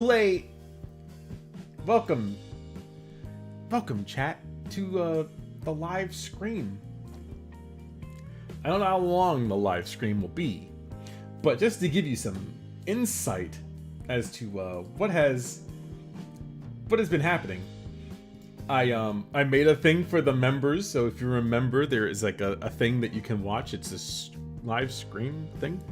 Play. Welcome, chat, to the live stream. I don't know how long the live stream will be, but just to give you some insight as to what has been happening. I made a thing for the members, so if you remember, there is like a thing that you can watch. It's this live stream thing.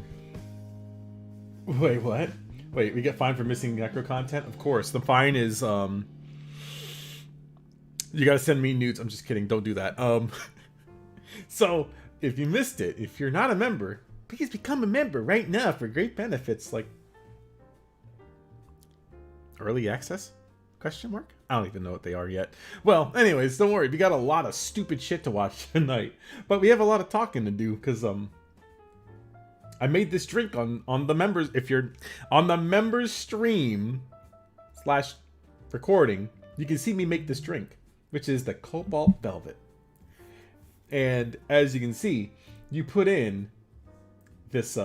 Wait, what? Wait, we get fined for missing NECRO content? Of course. The fine is, you gotta send me nudes. I'm just kidding. Don't do that. So, if you missed it, if you're not a member, please become a member right now for great benefits like early access? Question mark? I don't even know what they are yet. Well, anyways, don't worry. We got a lot of stupid shit to watch tonight. But we have a lot of talking to do, because, I made this drink on the members. If you're on the members stream / recording, you can see me make this drink, which is the Cobalt Velvet. And as you can see, you put in this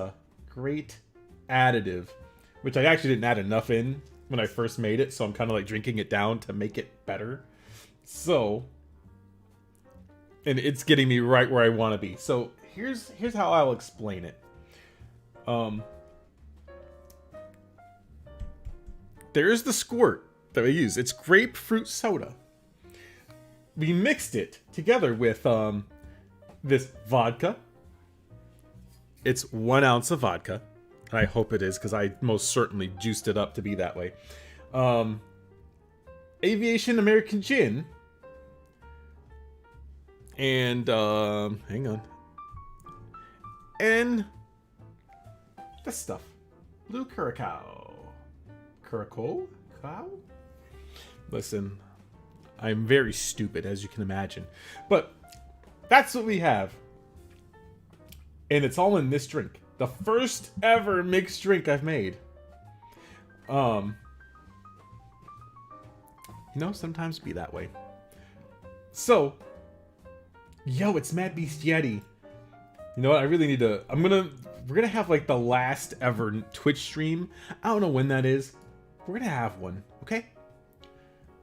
great additive, which I actually didn't add enough in when I first made it, so I'm kind of like drinking it down to make it better. So, and it's getting me right where I want to be. So here's how I'll explain it. There's the squirt that we use. It's grapefruit soda. We mixed it together with this vodka. It's 1 ounce of vodka. I hope it is, because I most certainly juiced it up to be that way. Aviation American Gin. And hang on. And this stuff. Blue Curacao. Curacao? Cow? Listen, I'm very stupid, as you can imagine. But that's what we have. And it's all in this drink. The first ever mixed drink I've made. You know, sometimes be that way. So, yo, it's Mad Beast Yeti. You know what? I really need to. We're gonna have like the last ever Twitch stream. I don't know when that is. We're gonna have one, okay?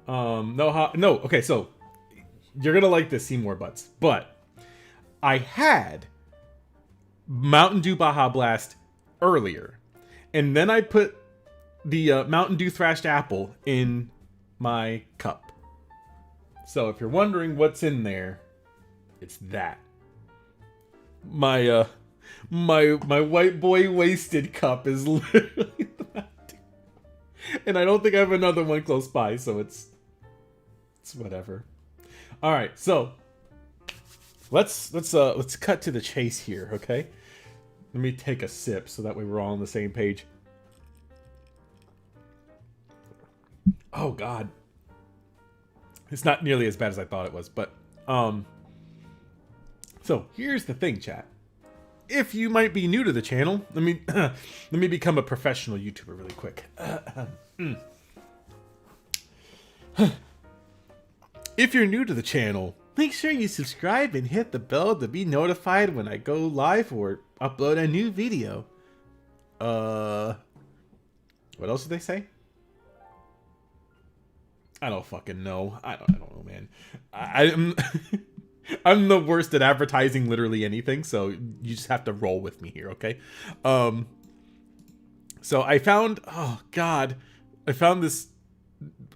No. Okay, so you're gonna like this, Seymour Butts. But I had Mountain Dew Baja Blast earlier, and then I put the Mountain Dew Thrashed Apple in my cup. So if you're wondering what's in there, it's that. My white boy wasted cup is literally that. And I don't think I have another one close by, so it's whatever. All right, so let's cut to the chase here, okay? Let me take a sip so that way we're all on the same page. Oh God, it's not nearly as bad as I thought it was, but so here's the thing, chat. If you might be new to the channel, let me become a professional YouTuber really quick. If you're new to the channel, make sure you subscribe and hit the bell to be notified when I go live or upload a new video. What else did they say? I don't fucking know. I don't know, man. I'm I'm the worst at advertising literally anything, so you just have to roll with me here, okay? So I found, oh God, I found this,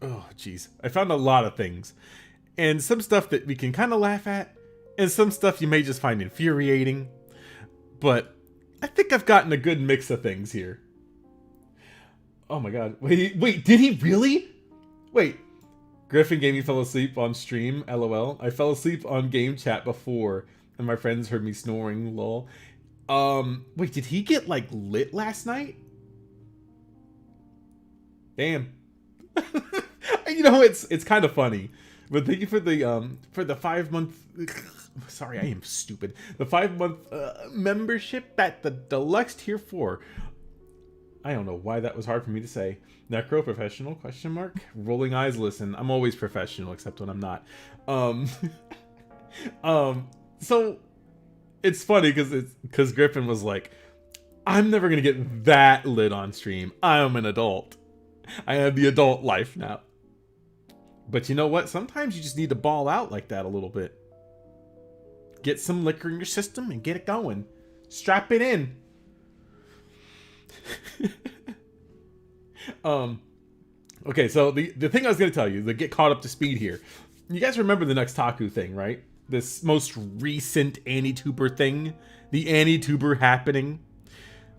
oh jeez, I found a lot of things. And some stuff that we can kind of laugh at, and some stuff you may just find infuriating. But I think I've gotten a good mix of things here. Oh my God, wait, did he really? Wait. Griffin Gaming fell asleep on stream, lol. I fell asleep on game chat before, and my friends heard me snoring, lol. Wait, did he get, like, lit last night? Damn. You know, it's kind of funny. But thank you for the 5-month... Sorry, I am stupid. The 5-month membership at the Deluxe Tier 4. I don't know why that was hard for me to say. Necro professional? Question mark. Rolling eyes. Listen, I'm always professional except when I'm not. So it's funny because Griffin was like, "I'm never gonna get that lit on stream. I'm an adult." I have the adult life now. But you know what? Sometimes you just need to ball out like that a little bit. Get some liquor in your system and get it going. Strap it in. Okay, so the thing I was going to tell you, to get caught up to speed here. You guys remember the Nextaku thing, right? This most recent Anti-Tuber thing. The Anti-Tuber happening.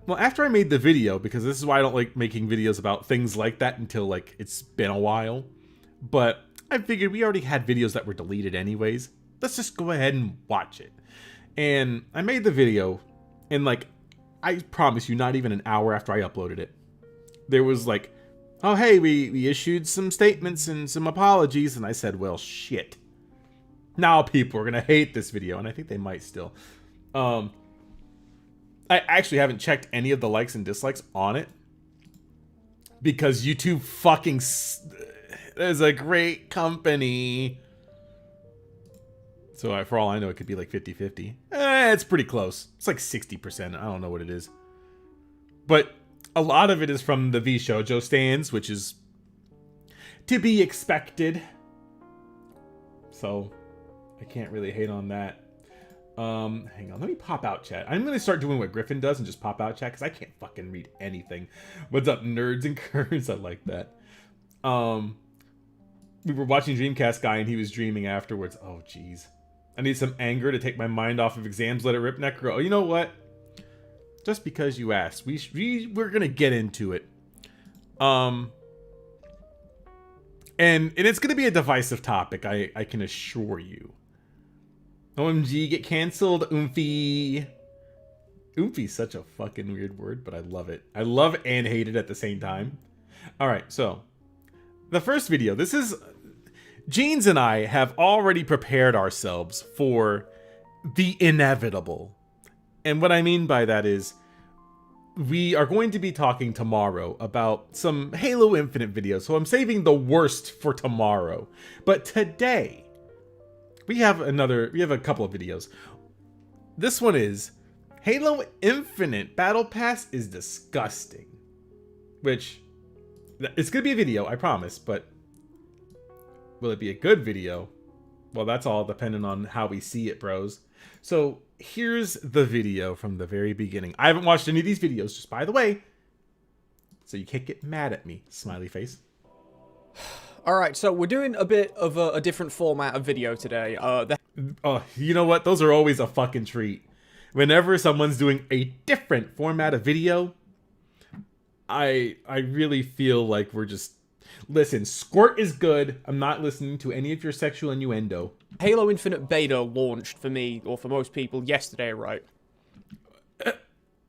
Well, after I made the video, because this is why I don't like making videos about things like that until, like, it's been a while. But I figured we already had videos that were deleted anyways. Let's just go ahead and watch it. And I made the video, and, like, I promise you, not even an hour after I uploaded it, there was, like, oh, hey, we issued some statements and some apologies. And I said, well, shit. Now people are going to hate this video. And I think they might still. I actually haven't checked any of the likes and dislikes on it. Because YouTube fucking is a great company. So for all I know, it could be like 50-50. It's pretty close. It's like 60%. I don't know what it is. But a lot of it is from the V Shoujo stands, which is to be expected. So I can't really hate on that. Hang on, let me pop out chat. I'm going to start doing what Griffin does and just pop out chat, because I can't fucking read anything. What's up, nerds and curds? I like that. We were watching Dreamcast Guy, and he was dreaming afterwards. Oh, jeez. I need some anger to take my mind off of exams. Let it rip, Necro. Oh, you know what? Just because you asked, we're gonna get into it. And it's gonna be a divisive topic, I can assure you. OMG, get canceled, Oomphy. Oomphy's such a fucking weird word, but I love it. I love and hate it at the same time. Alright, so the first video, this is Jeans and I have already prepared ourselves for the inevitable. And what I mean by that is, we are going to be talking tomorrow about some Halo Infinite videos, so I'm saving the worst for tomorrow. But today, we have a couple of videos. This one is, Halo Infinite Battle Pass is disgusting. Which, it's going to be a video, I promise, but will it be a good video? Well, that's all dependent on how we see it, bros. So here's the video from the very beginning. I haven't watched any of these videos, just by the way, so you can't get mad at me, smiley face. Alright, so we're doing a bit of a different format of video today. Oh, you know what? Those are always a fucking treat. Whenever someone's doing a different format of video, I really feel like we're just... Listen, Squirt is good. I'm not listening to any of your sexual innuendo. Halo Infinite Beta launched for me, or for most people, yesterday, right?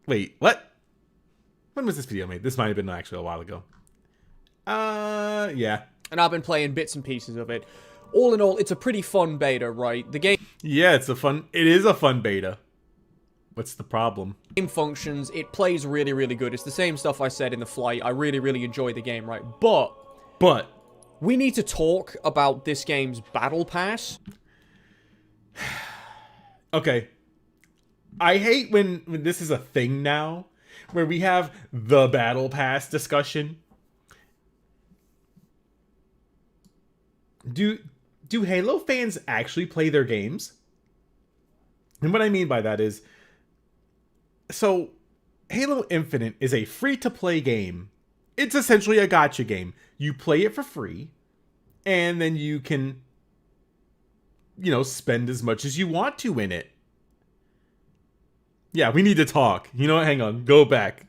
Wait, what? When was this video made? This might have been actually a while ago. Yeah. And I've been playing bits and pieces of it. All in all, it's a pretty fun beta, right? The game... Yeah, it is a fun beta. What's the problem? Game functions, it plays really, really good. It's the same stuff I said in the flight. I really, really enjoy the game, right? But we need to talk about this game's Battle Pass. Okay. I hate when this is a thing now, where we have the Battle Pass discussion. Do Halo fans actually play their games? And what I mean by that is, so Halo Infinite is a free-to-play game. It's essentially a gacha game. You play it for free, and then you can, spend as much as you want to in it. Yeah, we need to talk. You know what? Hang on. Go back.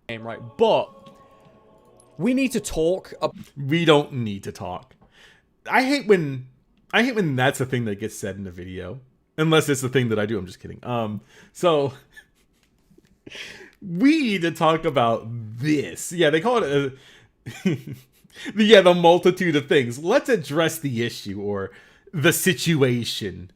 Right, but we need to talk. We don't need to talk. I hate when that's the thing that gets said in the video. Unless it's the thing that I do. I'm just kidding. So we need to talk about this. Yeah, they call it the multitude of things. Let's address the issue or the situation.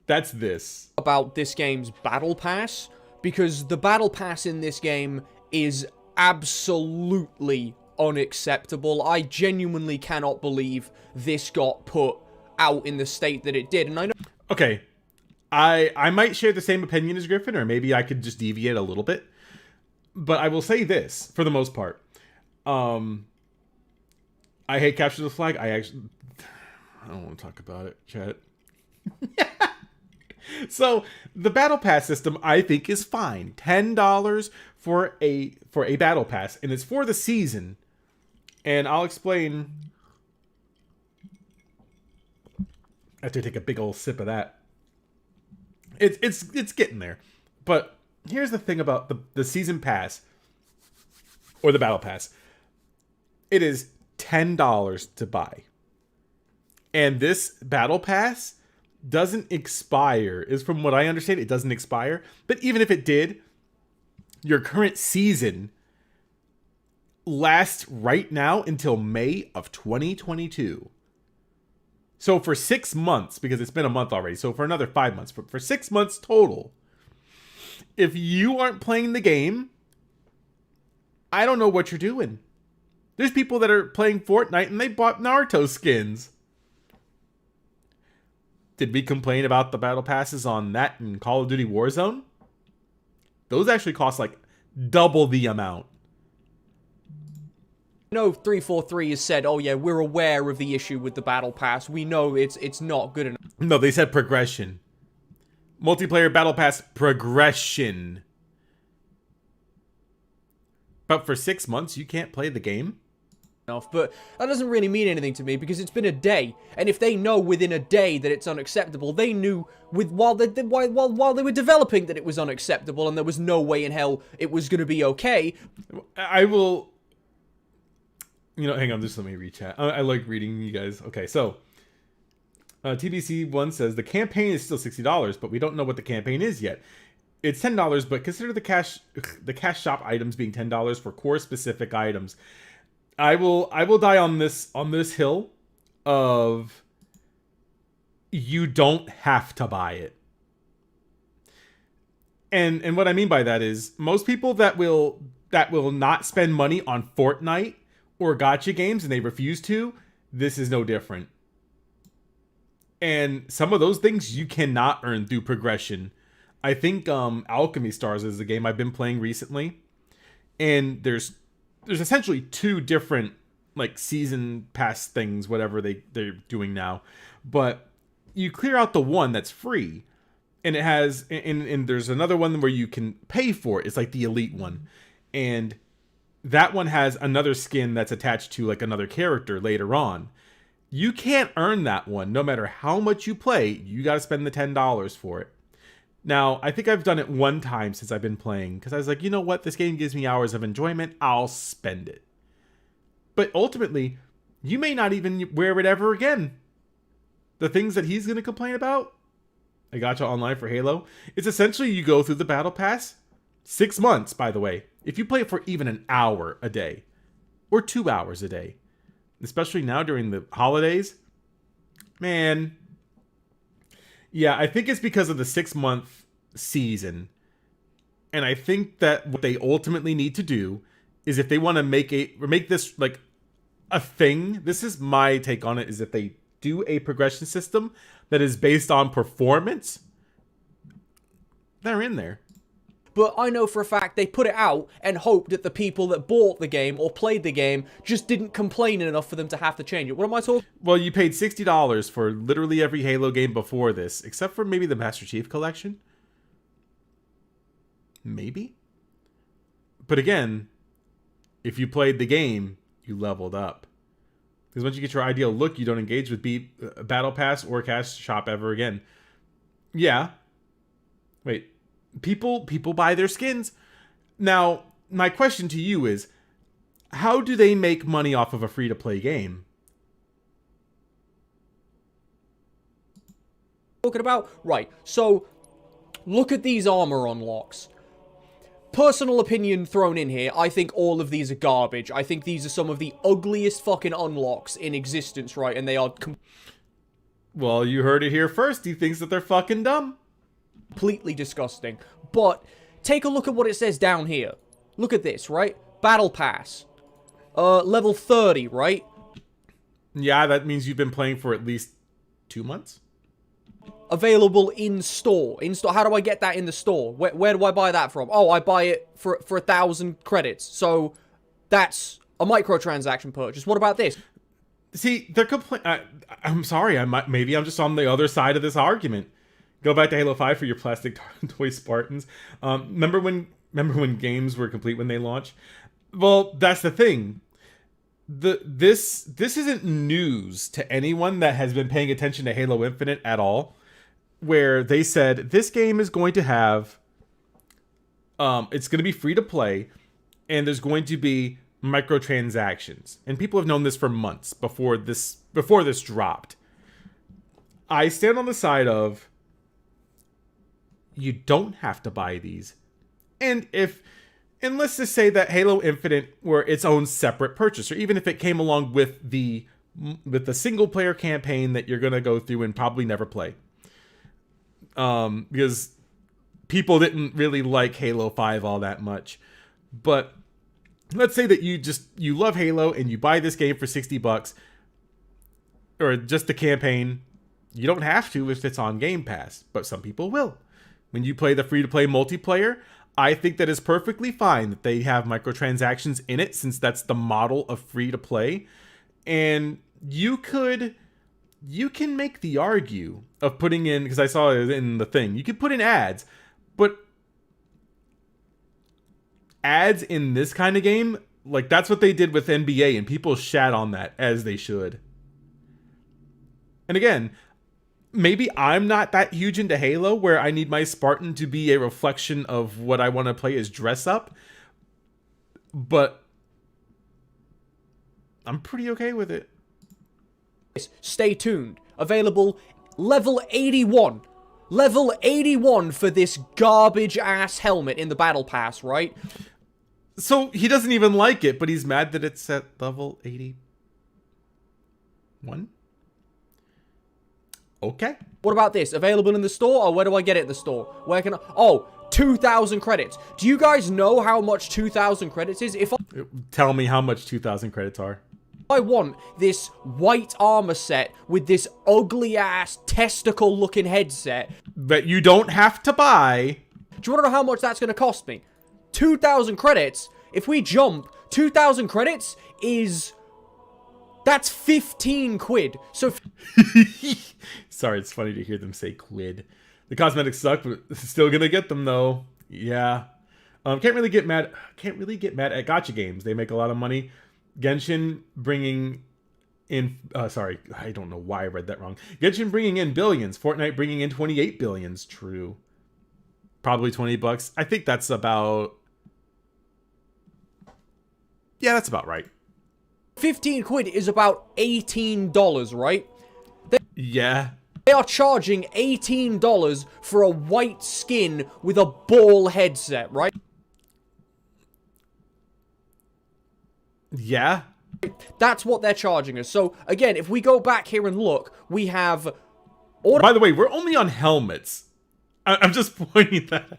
That's this. About this game's Battle Pass, because the Battle Pass in this game is absolutely unacceptable. I genuinely cannot believe this got put out in the state that it did. And I know... Okay. I might share the same opinion as Griffin, or maybe I could just deviate a little bit. But I will say this, for the most part. I hate capture the flag. I don't want to talk about it, chat. So the battle pass system, I think, is fine. $10 for a battle pass, and it's for the season. And I'll explain. I have to take a big old sip of that. It's getting there. But here's the thing about the season pass or the battle pass. It is $10 to buy. And this battle pass doesn't expire. Is from what I understand, it doesn't expire. But even if it did, your current season lasts right now until May of 2022. So for 6 months, because it's been a month already, so for another 5 months, for 6 months total, if you aren't playing the game, I don't know what you're doing. There's people that are playing Fortnite and they bought Naruto skins. Did we complain about the battle passes on that in Call of Duty Warzone? Those actually cost like double the amount. No, 343 has said, oh yeah, we're aware of the issue with the battle pass. We know it's not good enough. No, they said progression. Multiplayer battle pass progression. But for 6 months, you can't play the game? But that doesn't really mean anything to me because it's been a day, and if they know within a day that it's unacceptable, they knew while they were developing that it was unacceptable, and there was no way in hell it was going to be okay. I will, hang on, just let me read chat. I like reading you guys. Okay, so TBC1 says the campaign is still $60, but we don't know what the campaign is yet. It's $10, but consider the cash shop items being $10 for core specific items. I will die on this hill of you don't have to buy it. And what I mean by that is most people that will not spend money on Fortnite or gacha games and they refuse to, this is no different. And some of those things you cannot earn through progression. I think Alchemy Stars is the game I've been playing recently. And there's essentially two different like season pass things, whatever they're doing now. But you clear out the one that's free. And it has and there's another one where you can pay for it. It's like the elite one. And that one has another skin that's attached to like another character later on. You can't earn that one no matter how much you play. You got to spend the $10 for it. Now, I think I've done it one time since I've been playing because I was like, you know what? This game gives me hours of enjoyment. I'll spend it. But ultimately, you may not even wear it ever again. The things that he's going to complain about, I gotcha online for Halo, it's essentially you go through the battle pass. 6 months, by the way. If you play it for even an hour a day or 2 hours a day, especially now during the holidays, man. Yeah, I think it's because of the 6-month season. And I think that what they ultimately need to do is if they want to make this like a thing, this is my take on it, is if they do a progression system that is based on performance, they're in there. But I know for a fact they put it out and hoped that the people that bought the game or played the game just didn't complain enough for them to have to change it. What am I talking? Well, you paid $60 for literally every Halo game before this, except for maybe the Master Chief Collection. Maybe? But again, if you played the game, you leveled up. Because once you get your ideal look, you don't engage with Battle Pass or Cash Shop ever again. Yeah. Wait. People buy their skins. Now, my question to you is, how do they make money off of a free-to-play game? Talking about? Right, so look at these armor unlocks. Personal opinion thrown in here, I think all of these are garbage. I think these are some of the ugliest fucking unlocks in existence, right? And they are well, you heard it here first. He thinks that they're fucking dumb. Completely disgusting. But take a look at what it says down here. Look at this, right? Battle Pass. Level 30, right? Yeah, that means you've been playing for at least 2 months. Available in store. In store. How do I get that in the store? Where do I buy that from? Oh, I buy it for 1,000 credits. So that's a microtransaction purchase. What about this? See, they're I'm sorry. Maybe I'm just on the other side of this argument. Go back to Halo 5 for your plastic toy Spartans. Remember when games were complete when they launched? Well, that's the thing. This isn't news to anyone that has been paying attention to Halo Infinite at all. Where they said this game is going to have, it's going to be free to play, and there's going to be microtransactions, and people have known this for months before this dropped. I stand on the side of you don't have to buy these, and let's just say that Halo Infinite were its own separate purchase, or even if it came along with the single player campaign that you're gonna go through and probably never play, because people didn't really like Halo 5 all that much, but let's say that you love Halo and you buy this game for $60 or just the campaign. You don't have to if it's on Game Pass, but some people will. When you play the free-to-play multiplayer, I think that is perfectly fine that they have microtransactions in it, since that's the model of free-to-play. And you can make the argue of putting in, because I saw it in the thing, you could put in ads, but ads in this kind of game, like that's what they did with NBA, and people shat on that, as they should. And again, maybe I'm not that huge into Halo where I need my Spartan to be a reflection of what I want to play as dress up, but I'm pretty okay with it. Stay tuned. Available level 81. Level 81 for this garbage ass helmet in the battle pass, right? So he doesn't even like it, but he's mad that it's at level 81? Okay. What about this? Available in the store, or where do I get it in the store? Where can I... Oh, 2,000 credits. Do you guys know how much 2,000 credits is? Tell me how much 2,000 credits are. I want this white armor set with this ugly ass testicle looking headset that you don't have to buy. Do you want to know how much that's going to cost me? 2,000 credits. If we jump, 2,000 credits is... That's 15 quid. So... Sorry, it's funny to hear them say quid. The cosmetics suck, but still gonna get them though. Yeah. Can't really get mad at gacha games. They make a lot of money. Genshin bringing in... sorry, I don't know why I read that wrong. Genshin bringing in billions. Fortnite bringing in 28 billions. True. Probably $20. I think that's about... Yeah, that's about right. 15 quid is about $18, right? Yeah. They are charging $18 for a white skin with a ball headset, right? Yeah. That's what they're charging us. So, again, if we go back here and look, we have... By the way, we're only on helmets. I'm just pointing that out.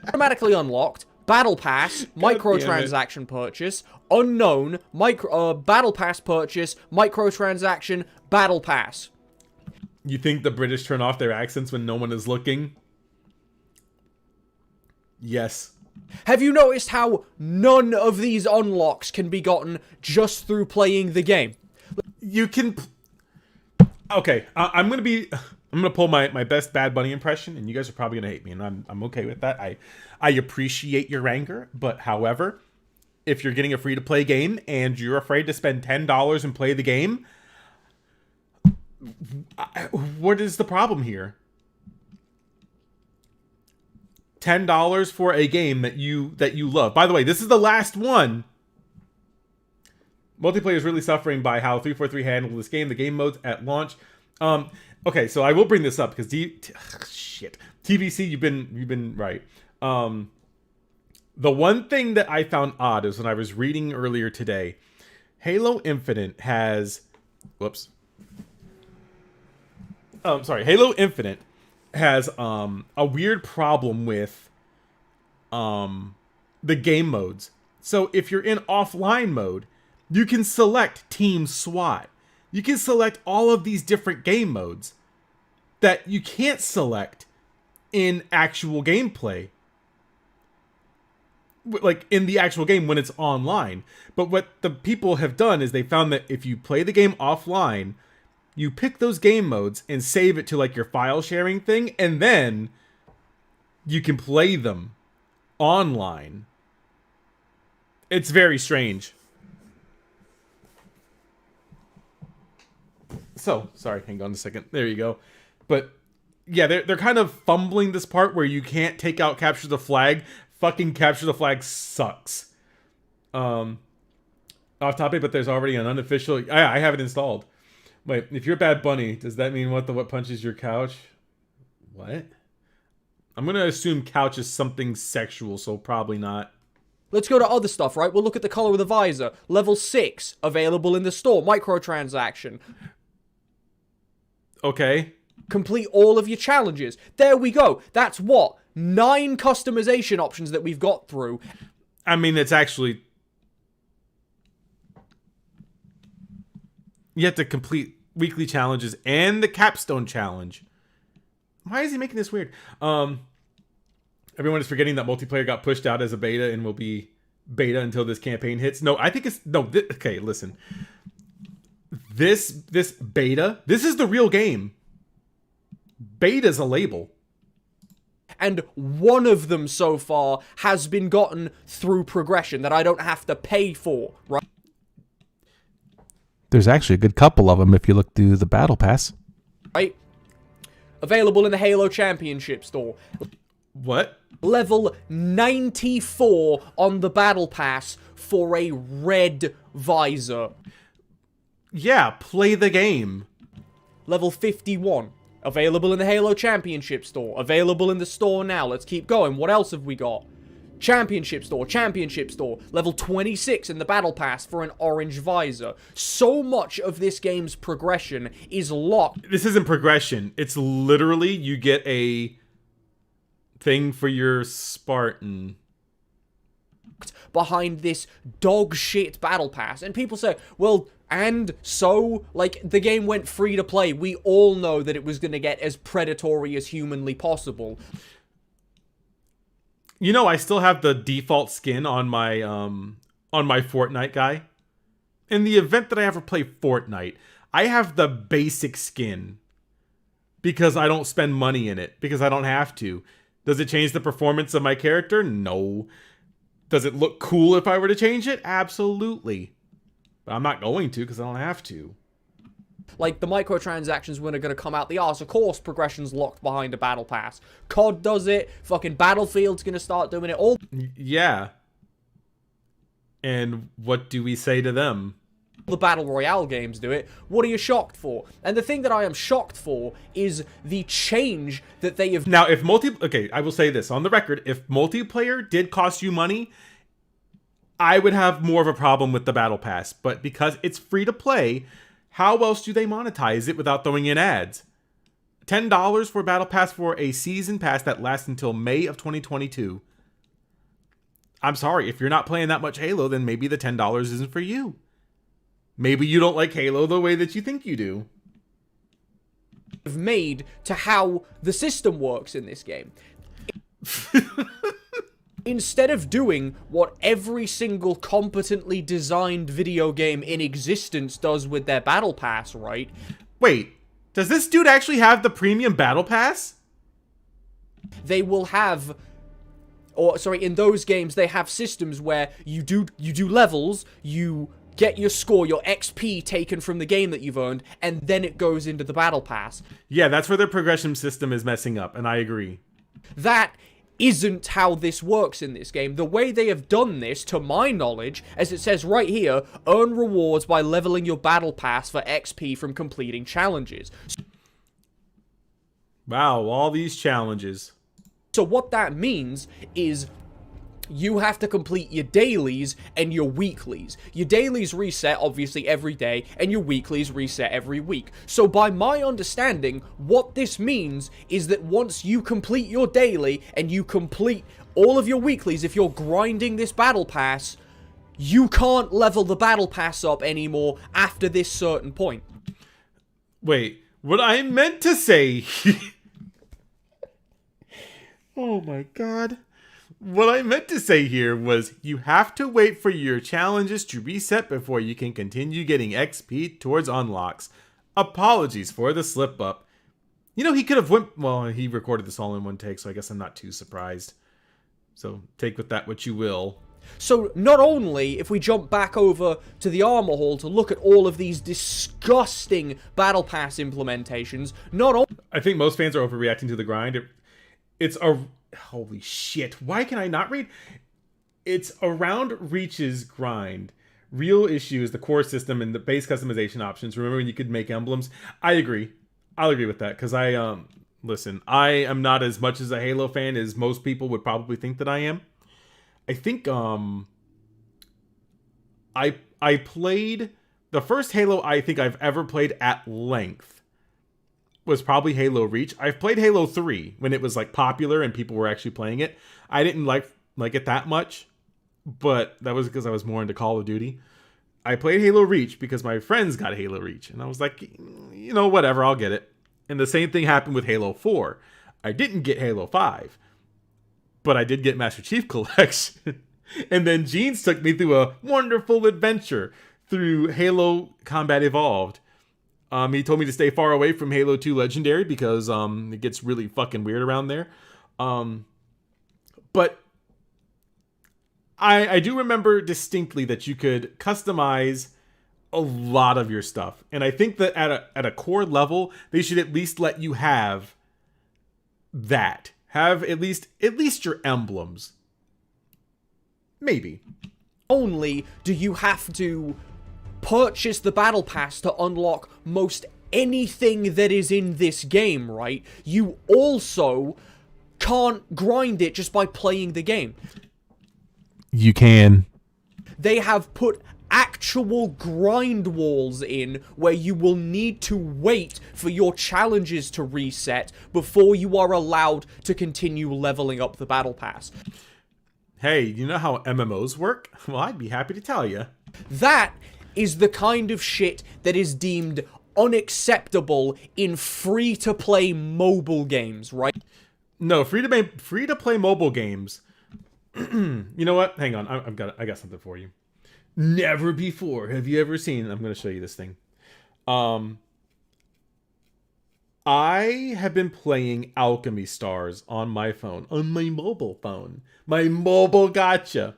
Automatically unlocked, battle pass, microtransaction purchase, unknown, battle pass purchase, microtransaction, battle pass. You think the British turn off their accents when no one is looking? Yes. Have you noticed how none of these unlocks can be gotten just through playing the game? You can... Okay, I'm gonna pull my best Bad Bunny impression, and you guys are probably gonna hate me, and I'm okay with that. I appreciate your anger, but however, if you're getting a free-to-play game and you're afraid to spend $10 and play the game, what is the problem here? $10 for a game that you love. By the way, this is the last one. Multiplayer is really suffering by how 343 handled this game. The game modes at launch. Okay, so I will bring this up because TVC, you've been right. The one thing that I found odd is when I was reading earlier today, Halo Infinite has, Halo Infinite has a weird problem with the game modes. So if you're in offline mode, you can select Team SWAT. You can select all of these different game modes that you can't select in actual gameplay. like in the actual game when it's online. But what the people have done is they found that if you play the game offline, you pick those game modes and save it to like your file sharing thing, and then you can play them online. It's very strange. So, sorry, hang on a second. There you go. But yeah, they're kind of fumbling this part where you can't take out capture the flag. Fucking capture the flag sucks. Off topic, but there's already an unofficial. I have it installed. Wait, if you're Bad Bunny, does that mean what punches your couch? What? I'm gonna assume couch is something sexual, so probably not. Let's go to other stuff, right? We'll look at the color of the visor. Level 6, available in the store. Microtransaction. Okay. Complete all of your challenges. There we go. That's what? 9 customization options that we've got through. I mean, it's actually... You have to complete weekly challenges and the capstone challenge. Why is he making this weird? Everyone is forgetting that multiplayer got pushed out as a beta and will be beta until this campaign hits. No, I think it's... No, okay, listen. This beta, this is the real game. Beta's a label. And one of them so far has been gotten through progression that I don't have to pay for, right? There's actually a good couple of them if you look through the battle pass. Right? Available in the Halo Championship store. What? Level 94 on the battle pass for a red visor. Yeah, play the game. Level 51. Available in the Halo Championship store. Available in the store now. Let's keep going. What else have we got? Championship store. Championship store. Level 26 in the battle pass for an orange visor. So much of this game's progression is locked. This isn't progression. It's literally you get a thing for your Spartan behind this dog shit battle pass. And people say, well, and so, like, the game went free to play. We all know that it was going to get as predatory as humanly possible. You know, I still have the default skin on my Fortnite guy. In the event that I ever play Fortnite, I have the basic skin because I don't spend money in it, because I don't have to. Does it change the performance of my character? No. Does it look cool if I were to change it? Absolutely. But I'm not going to because I don't have to. Like, the microtransactions when are going to come out the arse. Of course, progression's locked behind a battle pass. COD does it. Fucking Battlefield's going to start doing it. All yeah. And what do we say to them? the Battle Royale games do it. What are you shocked for? And the thing that I am shocked for is the change that they have... Now, if okay, I will say this on the record. If multiplayer did cost you money, I would have more of a problem with the Battle Pass. But because it's free to play, how else do they monetize it without throwing in ads? $10 for Battle Pass for a season pass that lasts until May of 2022. I'm sorry, if you're not playing that much Halo, then maybe the $10 isn't for you. Maybe you don't like Halo the way that you think you do. Made to how the system works in this game. Instead of doing what every single competently designed video game in existence does with their Battle Pass, right? Wait, does this dude actually have the premium Battle Pass? They will have... Or, sorry, in those games, they have systems where you do levels, you get your score, your XP taken from the game that you've earned, and then it goes into the Battle Pass. Yeah, that's where their progression system is messing up, and I agree. That isn't how this works in this game. The way they have done this, to my knowledge, as it says right here, earn rewards by leveling your Battle Pass for XP from completing challenges. Wow, all these challenges. So what that means is you have to complete your dailies and your weeklies. Your dailies reset, obviously, every day, and your weeklies reset every week. So by my understanding, what this means is that once you complete your daily and you complete all of your weeklies, if you're grinding this Battle Pass, you can't level the Battle Pass up anymore after this certain point. Wait, what I meant to say... Oh my god. What I meant to say here was you have to wait for your challenges to reset before you can continue getting XP towards unlocks. Apologies for the slip up. You know, he could have went... Well, he recorded this all in one take, so I guess I'm not too surprised. So take with that what you will. So not only, if we jump back over to the Armor Hall to look at all of these disgusting Battle Pass implementations, not only... I think most fans are overreacting to the grind. It's a... Holy shit. Why can I not read? It's around Reach's grind. Real issue is the core system and the base customization options. Remember when you could make emblems? I agree. I'll agree with that, because listen, I am not as much as a Halo fan as most people would probably think that I am. I think I played the first Halo I think I've ever played at length was probably Halo Reach. I've played Halo 3 when it was like popular and people were actually playing it. I didn't like it that much, but that was because I was more into Call of Duty. I played Halo Reach because my friends got Halo Reach, and I was like, you know, whatever, I'll get it. And the same thing happened with Halo 4. I didn't get Halo 5, but I did get Master Chief Collection. And then Jeans took me through a wonderful adventure through Halo Combat Evolved. He told me to stay far away from Halo 2 Legendary because it gets really fucking weird around there. But I do remember distinctly that you could customize a lot of your stuff. And I think that at a core level, they should at least let you have that. Have at least your emblems. Maybe. Only do you have to purchase the Battle Pass to unlock most anything that is in this game, right? You also can't grind it just by playing the game. You can. They have put actual grind walls in where you will need to wait for your challenges to reset before you are allowed to continue leveling up the Battle Pass. Hey, you know how MMOs work? Well, I'd be happy to tell you. That is the kind of shit that is deemed unacceptable in free-to-play mobile games, right? No, free-to-play mobile games. You know what? Hang on, I got something for you. Never before have you ever seen... I'm going to show you this thing. I have been playing Alchemy Stars on my phone. On my mobile phone. My mobile gacha.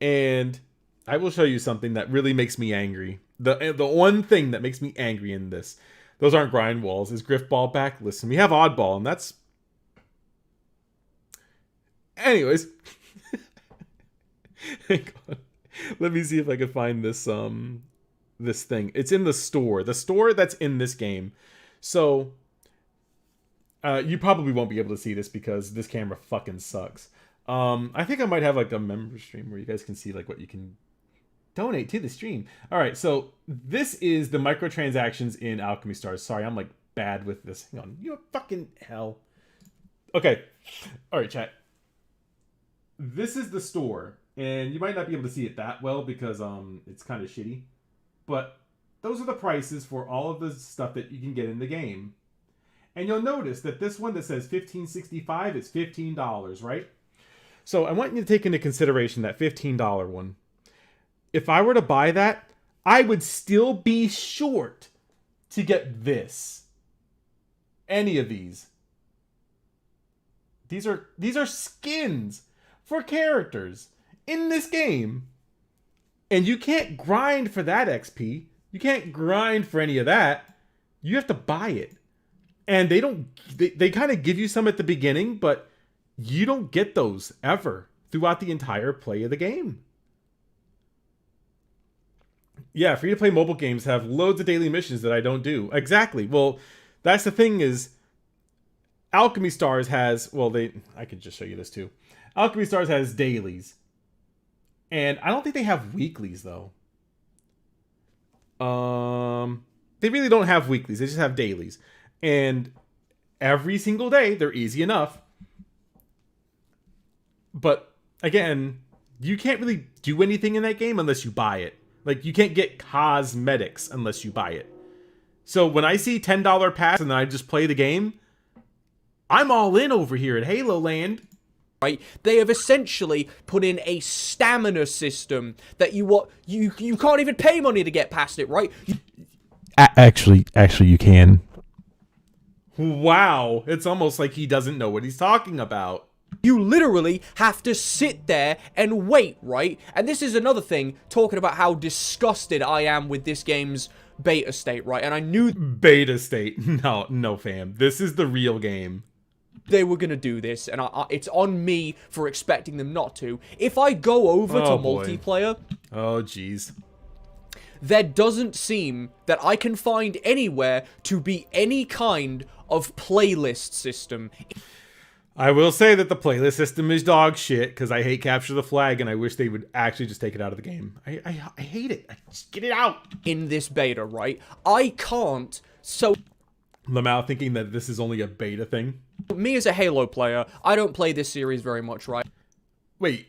And I will show you something that really makes me angry. The one thing that makes me angry in this, those aren't grind walls, is Griffball back. Listen, we have Oddball, and that's... Anyways. Hang on. Let me see if I can find this this thing. It's in the store. The store that's in this game. So, you probably won't be able to see this because this camera fucking sucks. I think I might have like a member stream where you guys can see like what you can donate to the stream. All right, so this is the microtransactions in Alchemy Stars. Sorry, I'm like bad with this. Hang on, you fucking hell. Okay, all right, chat. This is the store, and you might not be able to see it that well because it's kind of shitty, but those are the prices for all of the stuff that you can get in the game. And you'll notice that this one that says $15.65 is $15, right? So I want you to take into consideration that $15 one. If I were to buy that, I would still be short to get this. Any of these. These are skins for characters in this game. And you can't grind for that XP. You can't grind for any of that. You have to buy it. And they kind of give you some at the beginning, but you don't get those ever throughout the entire play of the game. Yeah, free-to-play mobile games have loads of daily missions that I don't do. Exactly. Well, that's the thing is, Alchemy Stars has, well, I could just show you this too. Alchemy Stars has dailies. And I don't think they have weeklies, though. They really don't have weeklies. They just have dailies. And every single day, they're easy enough. But, again, you can't really do anything in that game unless you buy it. Like, you can't get cosmetics unless you buy it. So, when I see $10 pass and then I just play the game, I'm all in over here at Halo Land. right? They have essentially put in a stamina system that you can't even pay money to get past it, right? Actually, you can. Wow, it's almost like he doesn't know what he's talking about. You literally have to sit there and wait, right? And this is another thing, talking about how disgusted I am with this game's beta state, right? And I knew Beta state. No, fam. This is the real game. they were gonna do this, and it's on me for expecting them not to. If I go over to multiplayer... Oh, jeez. There doesn't seem that I can find anywhere to be any kind of playlist system. I will say that the playlist system is dog shit, because I hate Capture the Flag, and I wish they would actually just take it out of the game. I hate it. Just get it out. In this beta, right? I can't, so... Lamau thinking that this is only a beta thing. Me as a Halo player, I don't play this series very much, right? Wait.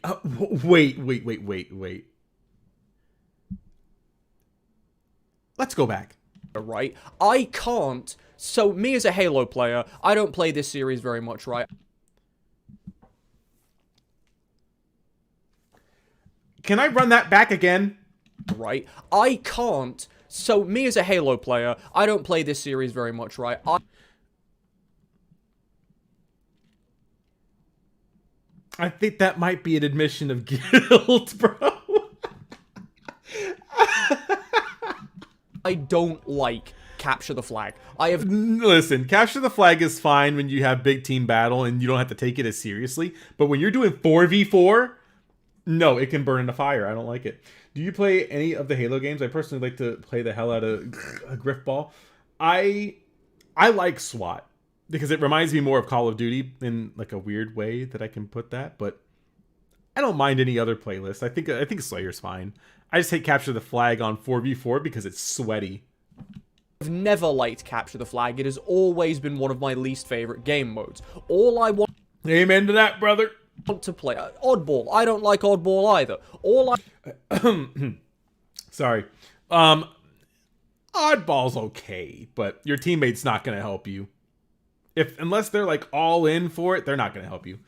Let's go back. Right? I can't, so me as a Halo player, I don't play this series very much, right? Can I run that back again? Right? I can't, so me as a Halo player, I don't play this series very much, right? I think that might be an admission of guilt, bro. I don't like Capture the Flag. Listen, Capture the Flag is fine when you have big team battle and you don't have to take it as seriously. But when you're doing 4v4, no, it can burn in the fire. I don't like it. Do you play any of the Halo games? I personally like to play the hell out of a Griffball. I like SWAT because it reminds me more of Call of Duty in like a weird way that I can put that. But I don't mind any other playlist. I think Slayer's fine. I just hate Capture the Flag on 4v4 because it's sweaty. I've never liked Capture the Flag. It has always been one of my least favorite game modes. All I want... Amen to that, brother. To play Oddball. I don't like Oddball either. Sorry. Oddball's okay, but your teammate's not going to help you. Unless they're like all in for it, they're not going to help you.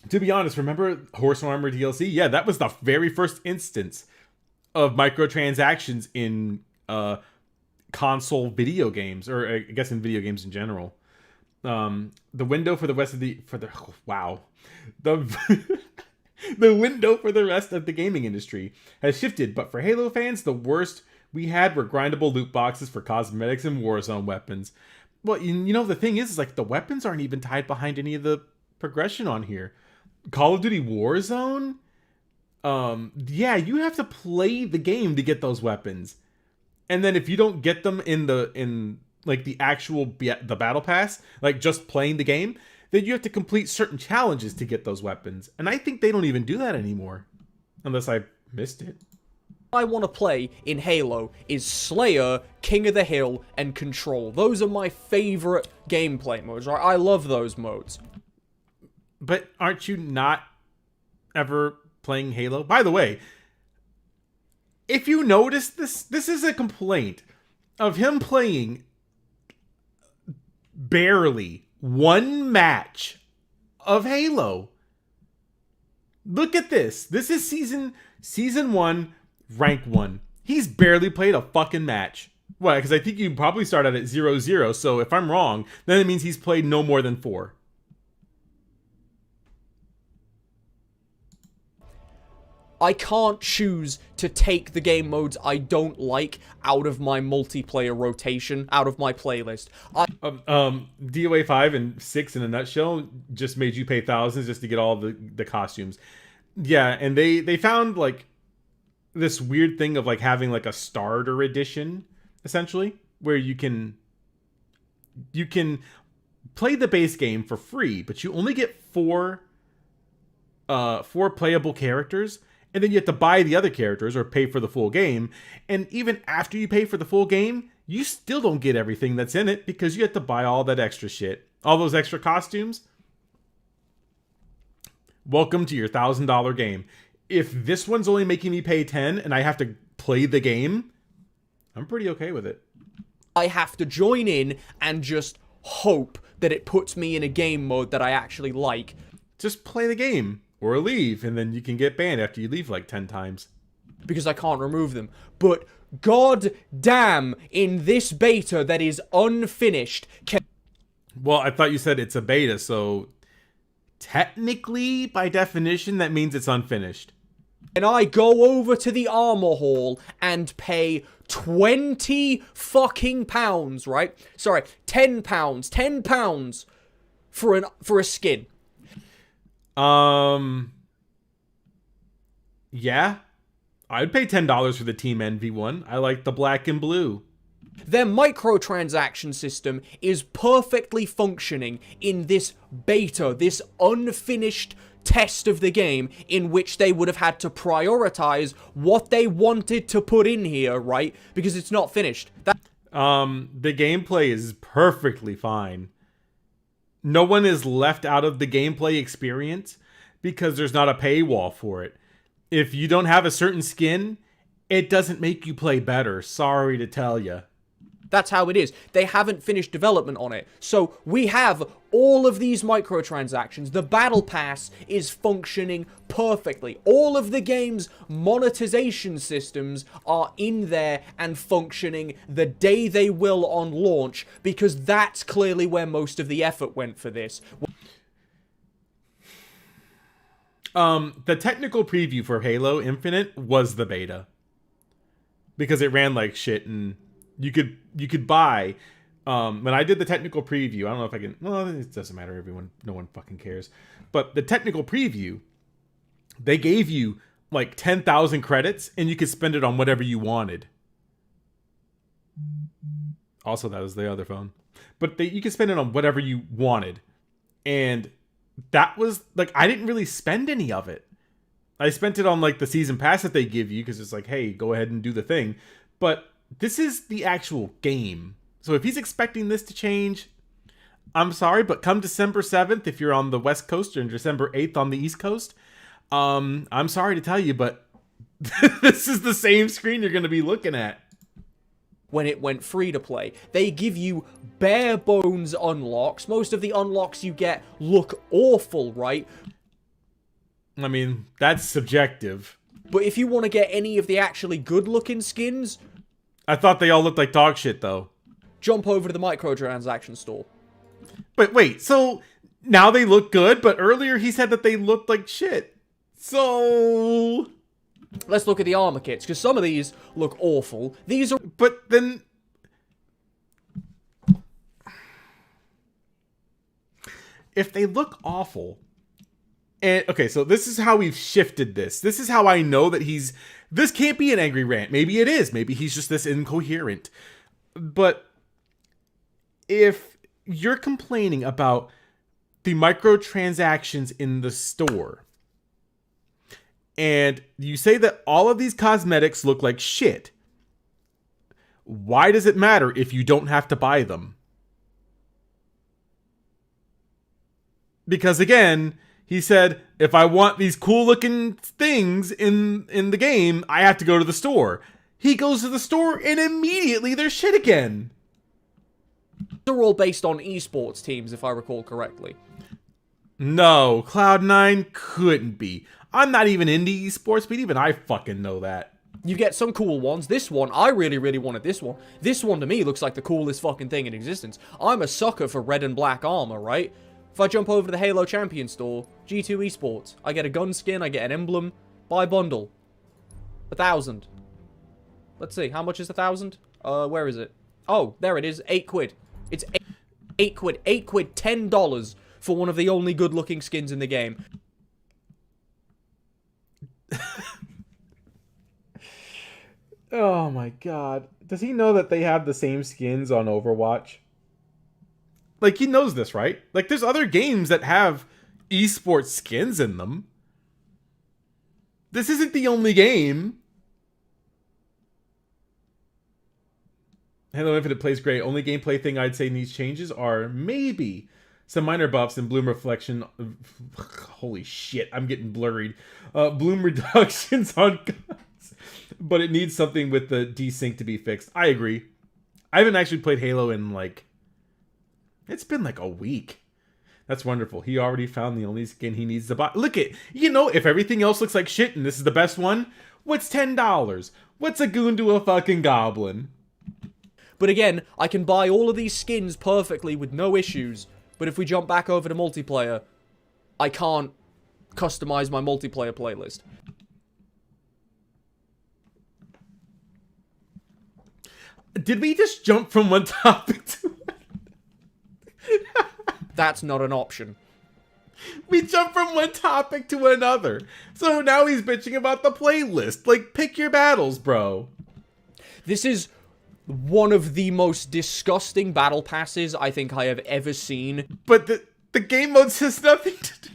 To be honest, remember Horse Armor DLC? Yeah, that was the very first instance of microtransactions in console video games, or I guess in video games in general. The window for the rest of the the window for the rest of the gaming industry has shifted, but for Halo fans, the worst we had were grindable loot boxes for cosmetics and Warzone weapons. Well, you know, the thing is like the weapons aren't even tied behind any of the progression on here. Call of Duty Warzone, yeah, you have to play the game to get those weapons, and then if you don't get them in like the actual the battle pass, like just playing the game, then you have to complete certain challenges to get those weapons. And I think they don't even do that anymore, unless I missed it. I want to play in Halo is Slayer, King of the Hill, and Control. Those are my favorite gameplay modes, right? I love those modes. But aren't you not ever playing Halo? By the way, if you notice this is a complaint of him playing barely one match of Halo. Look at this. This is season 1, rank 1. He's barely played a fucking match. Why? Because I think you probably started at 0-0. So if I'm wrong, then it means he's played no more than 4. I can't choose to take the game modes I don't like out of my multiplayer rotation, out of my playlist. DOA 5 and 6 in a nutshell just made you pay thousands just to get all the costumes. Yeah, and they found like this weird thing of like having like a starter edition, essentially, where you can play the base game for free, but you only get four playable characters. And then you have to buy the other characters or pay for the full game. And even after you pay for the full game, you still don't get everything that's in it because you have to buy all that extra shit. All those extra costumes. Welcome to your $1,000 game. If this one's only making me pay 10 and I have to play the game, I'm pretty okay with it. I have to join in and just hope that it puts me in a game mode that I actually like Just play the game or leave, and then you can get banned after you leave like 10 times. Because I can't remove them. But god damn, in this beta that is unfinished... Well, I thought you said it's a beta, so technically, by definition, that means it's unfinished. And I go over to the armor hall and pay 20 fucking pounds, right? Sorry, 10 pounds. 10 pounds for a skin. Yeah. I'd pay $10 for the Team Envy one. I like the black and blue. Their microtransaction system is perfectly functioning in this beta, this unfinished test of the game, in which they would have had to prioritize what they wanted to put in here, right? Because it's not finished. The gameplay is perfectly fine. No one is left out of the gameplay experience because there's not a paywall for it. If you don't have a certain skin, it doesn't make you play better. Sorry to tell you. That's how it is. They haven't finished development on it. So we have all of these microtransactions. The Battle Pass is functioning perfectly. All of the game's monetization systems are in there and functioning the day they will on launch, because that's clearly where most of the effort went for this. The technical preview for Halo Infinite was the beta. Because it ran like shit, and you could buy, when I did the technical preview, I don't know if I can, well, it doesn't matter, no one fucking cares. But the technical preview, they gave you like 10,000 credits, and you could spend it on whatever you wanted. Also, that was the other phone. But you could spend it on whatever you wanted. And that was, like, I didn't really spend any of it. I spent it on, like, the season pass that they give you, because it's like, hey, go ahead and do the thing. But this is the actual game. So if he's expecting this to change, I'm sorry, but come December 7th, if you're on the West Coast, or December 8th on the East Coast, I'm sorry to tell you, but this is the same screen you're going to be looking at. When it went free to play, they give you bare bones unlocks. Most of the unlocks you get look awful, right? I mean, that's subjective. But if you want to get any of the actually good looking skins, I thought they all looked like dog shit, though. Jump over to the microtransaction store. But wait, so now they look good, but earlier he said that they looked like shit. So let's look at the armor kits, because some of these look awful. These are... But then... if they look awful... And, okay, so this is how we've shifted this. This is how I know that he's... This can't be an angry rant. Maybe it is. Maybe he's just this incoherent. But if you're complaining about the microtransactions in the store, and you say that all of these cosmetics look like shit, why does it matter if you don't have to buy them? Because again, he said, if I want these cool looking things in the game, I have to go to the store. He goes to the store and immediately there's shit again. They're all based on esports teams, if I recall correctly. No, Cloud9 couldn't be. I'm not even into esports, but even I fucking know that. You get some cool ones. This one, I really, really wanted this one. This one to me looks like the coolest fucking thing in existence. I'm a sucker for red and black armor, right? If I jump over to the Halo Champion store, G2 Esports, I get a gun skin, I get an emblem, buy bundle. 1,000. Let's see, how much is 1,000? Where is it? Oh, there it is, 8 quid. It's 8 quid. 8 quid, $10 for one of the only good looking skins in the game. Oh my god. Does he know that they have the same skins on Overwatch? Like, he knows this, right? Like, there's other games that have esports skins in them. This isn't the only game. Halo Infinite plays great. Only gameplay thing I'd say needs changes are maybe some minor buffs and bloom reflection. Holy shit, I'm getting blurred. Bloom reductions on guns. But it needs something with the desync to be fixed. I agree. I haven't actually played Halo in, like... It's been like a week. That's wonderful. He already found the only skin he needs to buy. Look it. If everything else looks like shit and this is the best one, what's $10? What's a goon to a fucking goblin? But again, I can buy all of these skins perfectly with no issues. But if we jump back over to multiplayer, I can't customize my multiplayer playlist. Did we just jump from one topic to That's not an option. We jumped from one topic to another. So now he's bitching about the playlist. Like, pick your battles, bro. This is one of the most disgusting battle passes I think I have ever seen. But the game mode says nothing to do.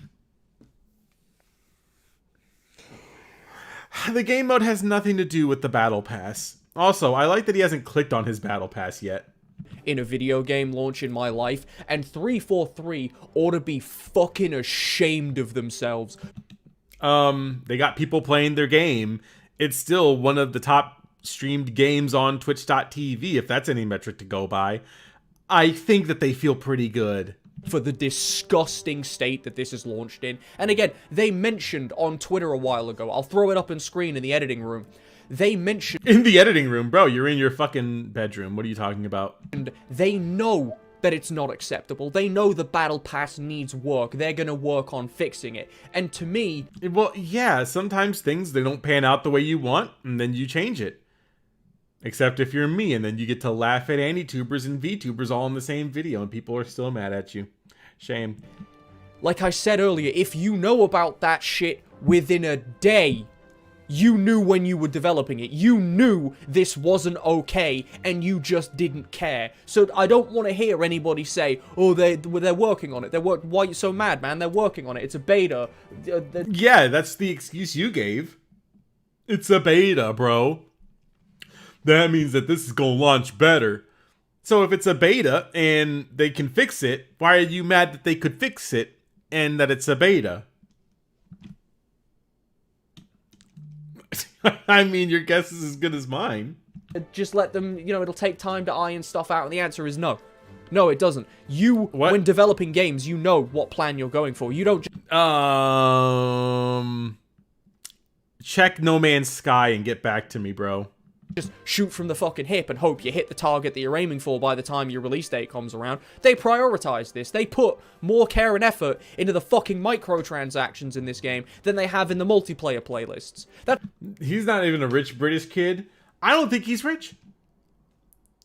The game mode has nothing to do with the battle pass. Also, I like that he hasn't clicked on his battle pass yet. In a video game launch in my life, and 343 ought to be fucking ashamed of themselves. They got people playing their game. It's still one of the top streamed games on Twitch.tv, if that's any metric to go by. I think that they feel pretty good. For the disgusting state that this is launched in. And again, they mentioned on Twitter a while ago, I'll throw it up on screen in the editing room, they mentioned... In the editing room? Bro, you're in your fucking bedroom. What are you talking about? And they know that it's not acceptable. They know the Battle Pass needs work. They're gonna work on fixing it. And to me... Well, yeah, sometimes things, they don't pan out the way you want, and then you change it. Except if you're me, and then you get to laugh at Anti-tubers and VTubers all in the same video, and people are still mad at you. Shame. Like I said earlier, if you know about that shit within a day... You knew when you were developing it. You knew this wasn't okay, and you just didn't care. So I don't want to hear anybody say, "Oh, they're working on it. Why are you so mad, man? They're working on it. It's a beta." Yeah, that's the excuse you gave. It's a beta, bro. That means that this is gonna launch better. So if it's a beta and they can fix it, why are you mad that they could fix it and that it's a beta? I mean, your guess is as good as mine. Just let them, it'll take time to iron stuff out, and the answer is no. No, it doesn't. When developing games, you know what plan you're going for. You don't check No Man's Sky and get back to me, bro. Just shoot from the fucking hip and hope you hit the target that you're aiming for by the time your release date comes around. They prioritize this. They put more care and effort into the fucking microtransactions in this game than they have in the multiplayer playlists. He's not even a rich British kid. I don't think he's rich.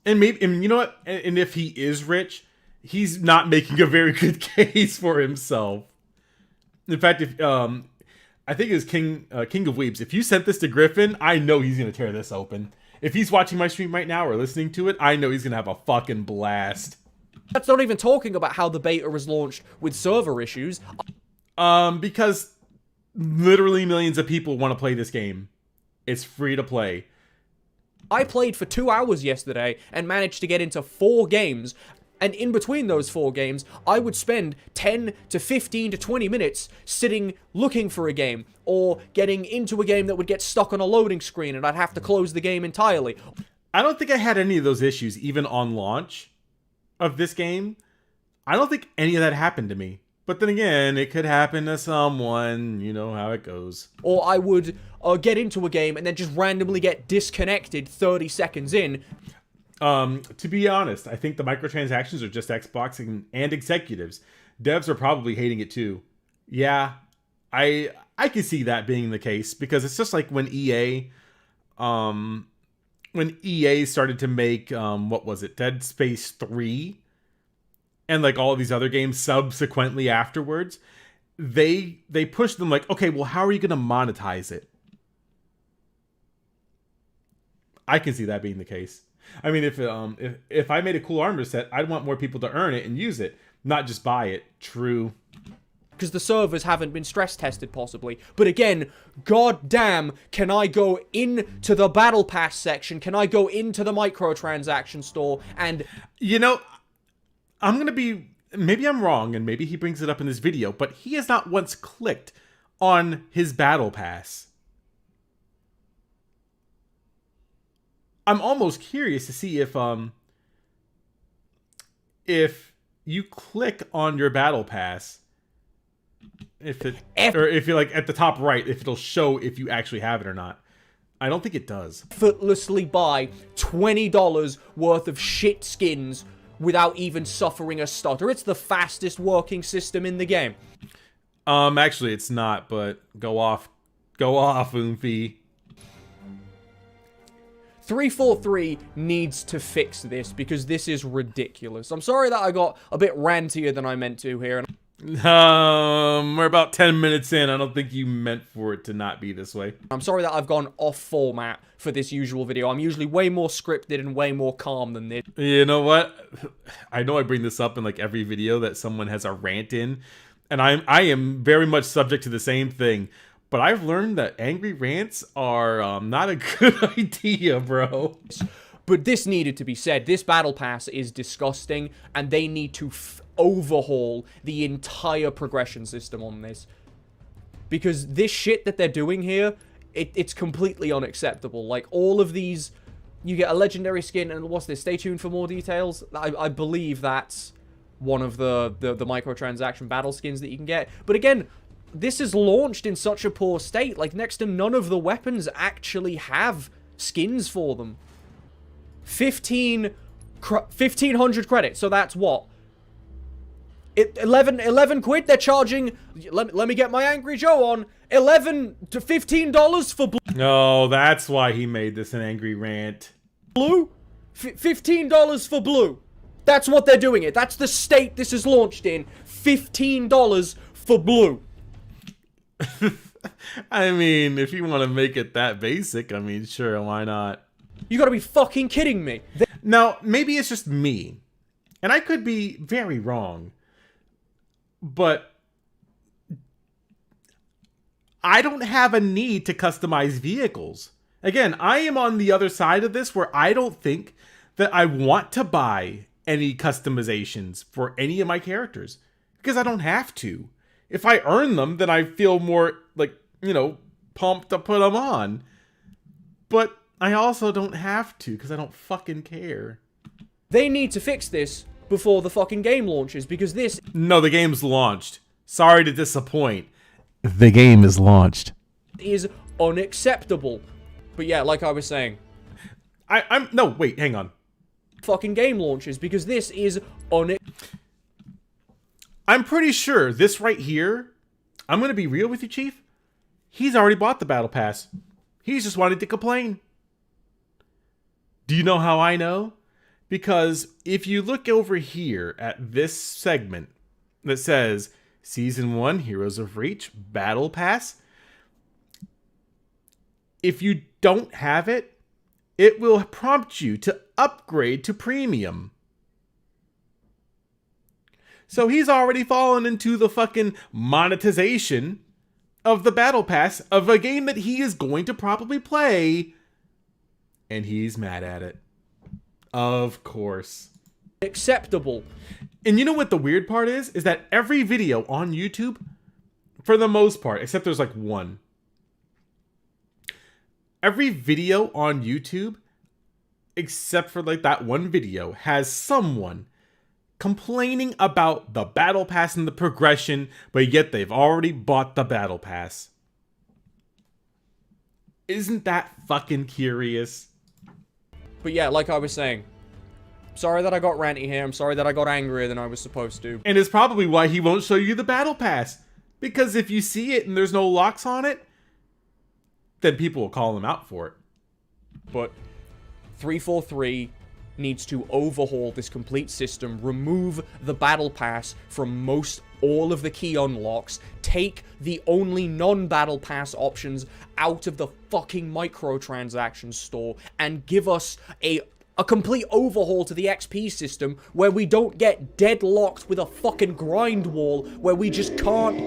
And maybe, and you know what? And if he is rich, he's not making a very good case for himself. In fact, if I think it was King of Weebs. If you sent this to Griffin, I know he's gonna tear this open. If he's watching my stream right now or listening to it, I know he's gonna have a fucking blast. That's not even talking about how the beta was launched with server issues. Because literally millions of people want to play this game. It's free to play. I played for 2 hours yesterday and managed to get into 4 games. And in between those 4 games, I would spend 10 to 15 to 20 minutes sitting looking for a game, or getting into a game that would get stuck on a loading screen and I'd have to close the game entirely. I don't think I had any of those issues even on launch of this game. I don't think any of that happened to me. But then again, it could happen to someone. You know how it goes. Or I would get into a game and then just randomly get disconnected 30 seconds in. To be honest, I think the microtransactions are just Xbox and executives. Devs are probably hating it too. Yeah, I can see that being the case, because it's just like when EA started to make what was it, Dead Space 3, and like all of these other games subsequently afterwards, they pushed them like, okay, well, how are you going to monetize it? I can see that being the case. I mean, if I made a cool armor set, I'd want more people to earn it and use it, not just buy it. True. Because the servers haven't been stress tested, possibly. But again, goddamn, can I go into the Battle Pass section? Can I go into the microtransaction store and... I'm going to be... Maybe I'm wrong, and maybe he brings it up in this video, but he has not once clicked on his Battle Pass. I'm almost curious to see if you click on your battle pass, or if you're like at the top right, if it'll show if you actually have it or not. I don't think it does. Effortlessly buy $20 worth of shit skins without even suffering a stutter. It's the fastest working system in the game. Actually, it's not, but go off, Oomfy. 343 needs to fix this because this is ridiculous. I'm sorry that I got a bit rantier than I meant to here. We're about 10 minutes in. I don't think you meant for it to not be this way. I'm sorry that I've gone off format for this usual video. I'm usually way more scripted and way more calm than this. You know what? I know I bring this up in like every video that someone has a rant in, and I am very much subject to the same thing. But I've learned that angry rants are not a good idea, bro. But this needed to be said. This battle pass is disgusting, and they need to overhaul the entire progression system on this. Because this shit that they're doing here, it's completely unacceptable. Like, all of these, you get a legendary skin, and what's this? Stay tuned for more details. I believe that's one of the microtransaction battle skins that you can get. But again, this is launched in such a poor state. Like, next to none of the weapons actually have skins for them. 1,500 credits, so that's what? 11 quid they're charging. Let me get my Angry Joe on. $11 to $15 for blue. No, that's why he made this an angry rant. Blue? $15 for blue. That's what they're doing it. That's the state this is launched in. $15 for blue. I mean, if you want to make it that basic, I mean, sure, why not? You gotta be fucking kidding me. Now, maybe it's just me, and I could be very wrong, but I don't have a need to customize vehicles. Again, I am on the other side of this where I don't think that I want to buy any customizations for any of my characters because I don't have to. If I earn them, then I feel more, like, you know, pumped to put them on. But I also don't have to because I don't fucking care. They need to fix this before the fucking game launches because this... No, the game's launched. Sorry to disappoint. The game is launched. ...is unacceptable. But yeah, like I was saying... No, wait, hang on. Fucking game launches because this is I'm pretty sure this right here, I'm going to be real with you, Chief. He's already bought the Battle Pass. He's just wanted to complain. Do you know how I know? Because if you look over here at this segment that says Season 1 Heroes of Reach Battle Pass, if you don't have it, it will prompt you to upgrade to Premium. So he's already fallen into the fucking monetization of the Battle Pass of a game that he is going to probably play. And he's mad at it. Of course. acceptable. And you know what the weird part is? Is that every video on YouTube, for the most part, except there's like one, every video on YouTube, except for like that one video, has someone complaining about the battle pass and the progression, but yet they've already bought the battle pass. Isn't that fucking curious? But yeah, like I was saying, sorry that I got ranty here. I'm sorry that I got angrier than I was supposed to. And it's probably why he won't show you the battle pass. Because if you see it and there's no locks on it, then people will call him out for it. But 343 needs to overhaul this complete system, remove the battle pass from most all of the key unlocks, take the only non-battle pass options out of the fucking microtransaction store, and give us a complete overhaul to the XP system where we don't get deadlocked with a fucking grind wall where we just can't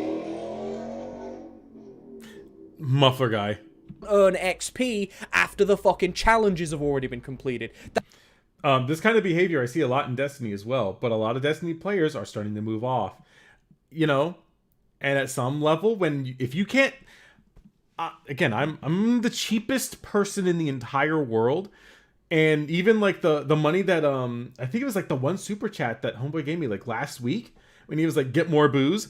Muffler guy. earn XP after the fucking challenges have already been completed. This kind of behavior I see a lot in Destiny as well, but a lot of Destiny players are starting to move off. You know, and at some level, if you can't, again, I'm the cheapest person in the entire world. And even like the money that I think it was like the one super chat that Homeboy gave me like last week when he was like, get more booze.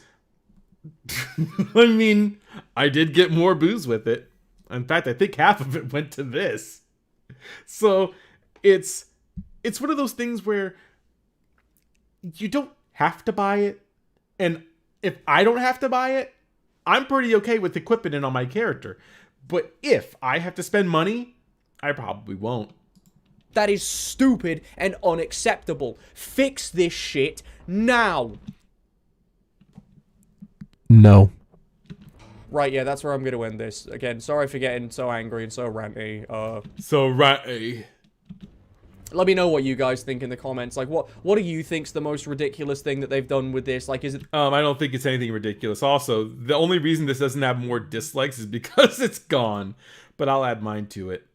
I mean, I did get more booze with it. In fact, I think half of it went to this. So it's one of those things where you don't have to buy it. And if I don't have to buy it, I'm pretty okay with equipping it on my character. But if I have to spend money, I probably won't. That is stupid and unacceptable. Fix this shit now. No. Right, yeah, that's where I'm going to end this. Again, sorry for getting so angry and so ranty. Let me know what you guys think in the comments. Like, what do you think's the most ridiculous thing that they've done with this? Like, is it... I don't think it's anything ridiculous. Also, the only reason this doesn't have more dislikes is because it's gone. But I'll add mine to it.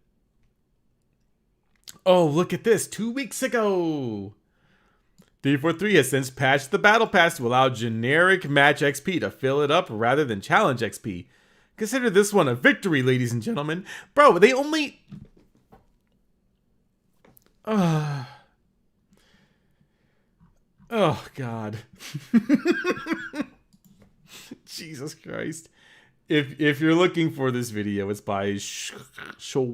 Oh, look at this. 2 weeks ago. 343 has since patched the Battle Pass to allow generic match XP to fill it up rather than challenge XP. Consider this one a victory, ladies and gentlemen. Bro, they only... Oh, God. Jesus Christ. If you're looking for this video, it's by Schweilan?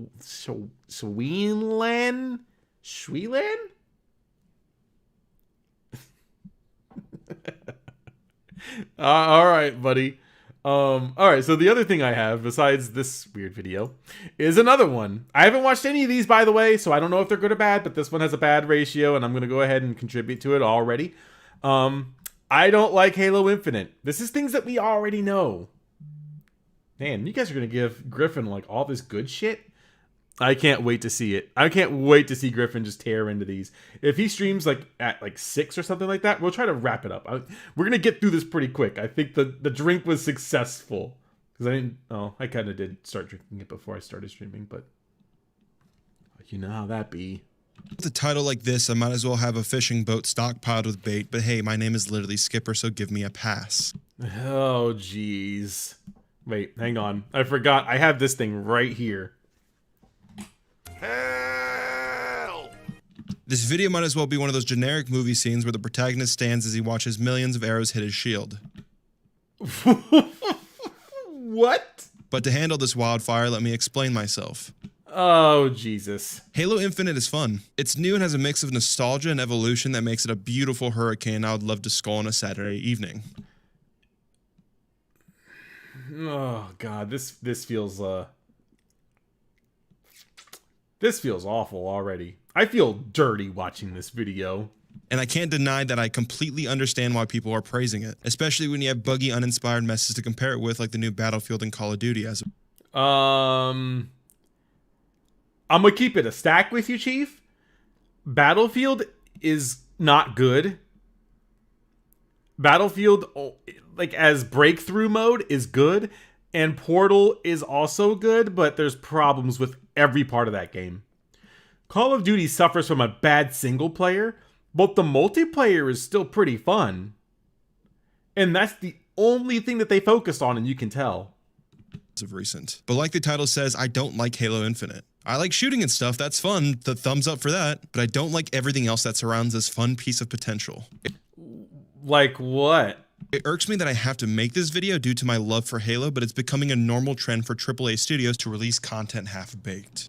All right, buddy. All right, so the other thing I have besides this weird video is another one. I haven't watched any of these, by the way, so I don't know if they're good or bad, but this one has a bad ratio, and I'm going to go ahead and contribute to it already. I don't like Halo Infinite. This is things that we already know. Man, you guys are going to give Griffin, like, all this good shit? I can't wait to see it. I can't wait to see Griffin just tear into these. If he streams, like, at, like, 6 or something like that, we'll try to wrap it up. We're going to get through this pretty quick. I think the drink was successful. Because I didn't... Oh, I kind of did start drinking it before I started streaming, but... You know how that be. With a title like this, I might as well have a fishing boat stockpiled with bait, but hey, my name is literally Skipper, so give me a pass. Oh, jeez. Wait, hang on. I forgot. I have this thing right here. Help! This video might as well be one of those generic movie scenes where the protagonist stands as he watches millions of arrows hit his shield. What? But to handle this wildfire, let me explain myself. Oh, Jesus. Halo Infinite is fun. It's new and has a mix of nostalgia and evolution that makes it a beautiful hurricane I would love to skull on a Saturday evening. Oh, God. This feels awful already. I feel dirty watching this video. And I can't deny that I completely understand why people are praising it, especially when you have buggy, uninspired messes to compare it with, like the new Battlefield and Call of Duty as I'm gonna keep it a stack with you, Chief. Battlefield is not good. Battlefield, like, as breakthrough mode is good, and Portal is also good, but there's problems with every part of that game. Call of Duty suffers from a bad single player, but the multiplayer is still pretty fun. And that's the only thing that they focused on, and you can tell. Of recent. But like the title says, I don't like Halo Infinite. I like shooting and stuff, that's fun, the thumbs up for that, but I don't like everything else that surrounds this fun piece of potential. Like what? It irks me that I have to make this video due to my love for Halo, but it's becoming a normal trend for AAA studios to release content half-baked.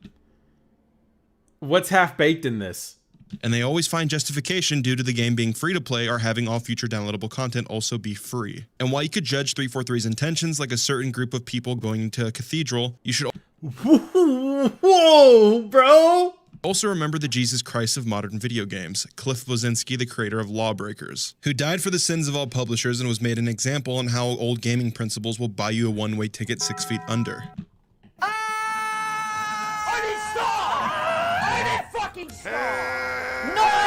What's half-baked in this? And they always find justification due to the game being free to play or having all future downloadable content also be free. And while you could judge 343's intentions like a certain group of people going to a cathedral, you should Whoa, bro! also remember the Jesus Christ of modern video games, Cliff Bleszinski, the creator of Lawbreakers, who died for the sins of all publishers and was made an example on how old gaming principles will buy you a one-way ticket 6 feet under. I need stop! I need fucking stop! No!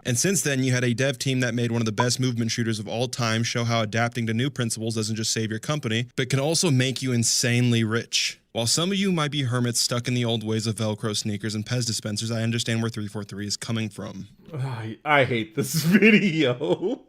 And since then, you had a dev team that made one of the best movement shooters of all time show how adapting to new principles doesn't just save your company, but can also make you insanely rich. While some of you might be hermits stuck in the old ways of Velcro sneakers and Pez dispensers, I understand where 343 is coming from. I hate this video.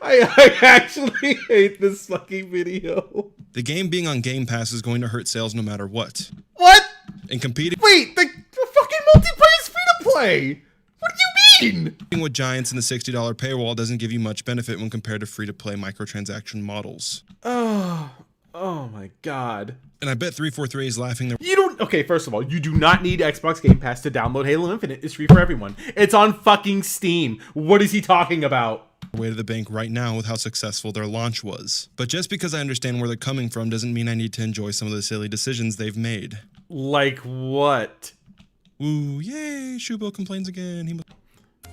I actually hate this fucking video. The game being on Game Pass is going to hurt sales no matter what. What? And competing Wait, the fucking multiplayer is free to play. What do you mean? with giants in the $60 paywall doesn't give you much benefit when compared to free-to-play microtransaction models. Oh my god. And I bet 343 is laughing their You don't. Okay, first of all, you do not need Xbox Game Pass to download Halo Infinite. It's free for everyone. It's on fucking Steam. What is he talking about? way to the bank right now with how successful their launch was. But just because I understand where they're coming from doesn't mean I need to enjoy some of the silly decisions they've made. Like what? Ooh, yay, Shubo complains again. He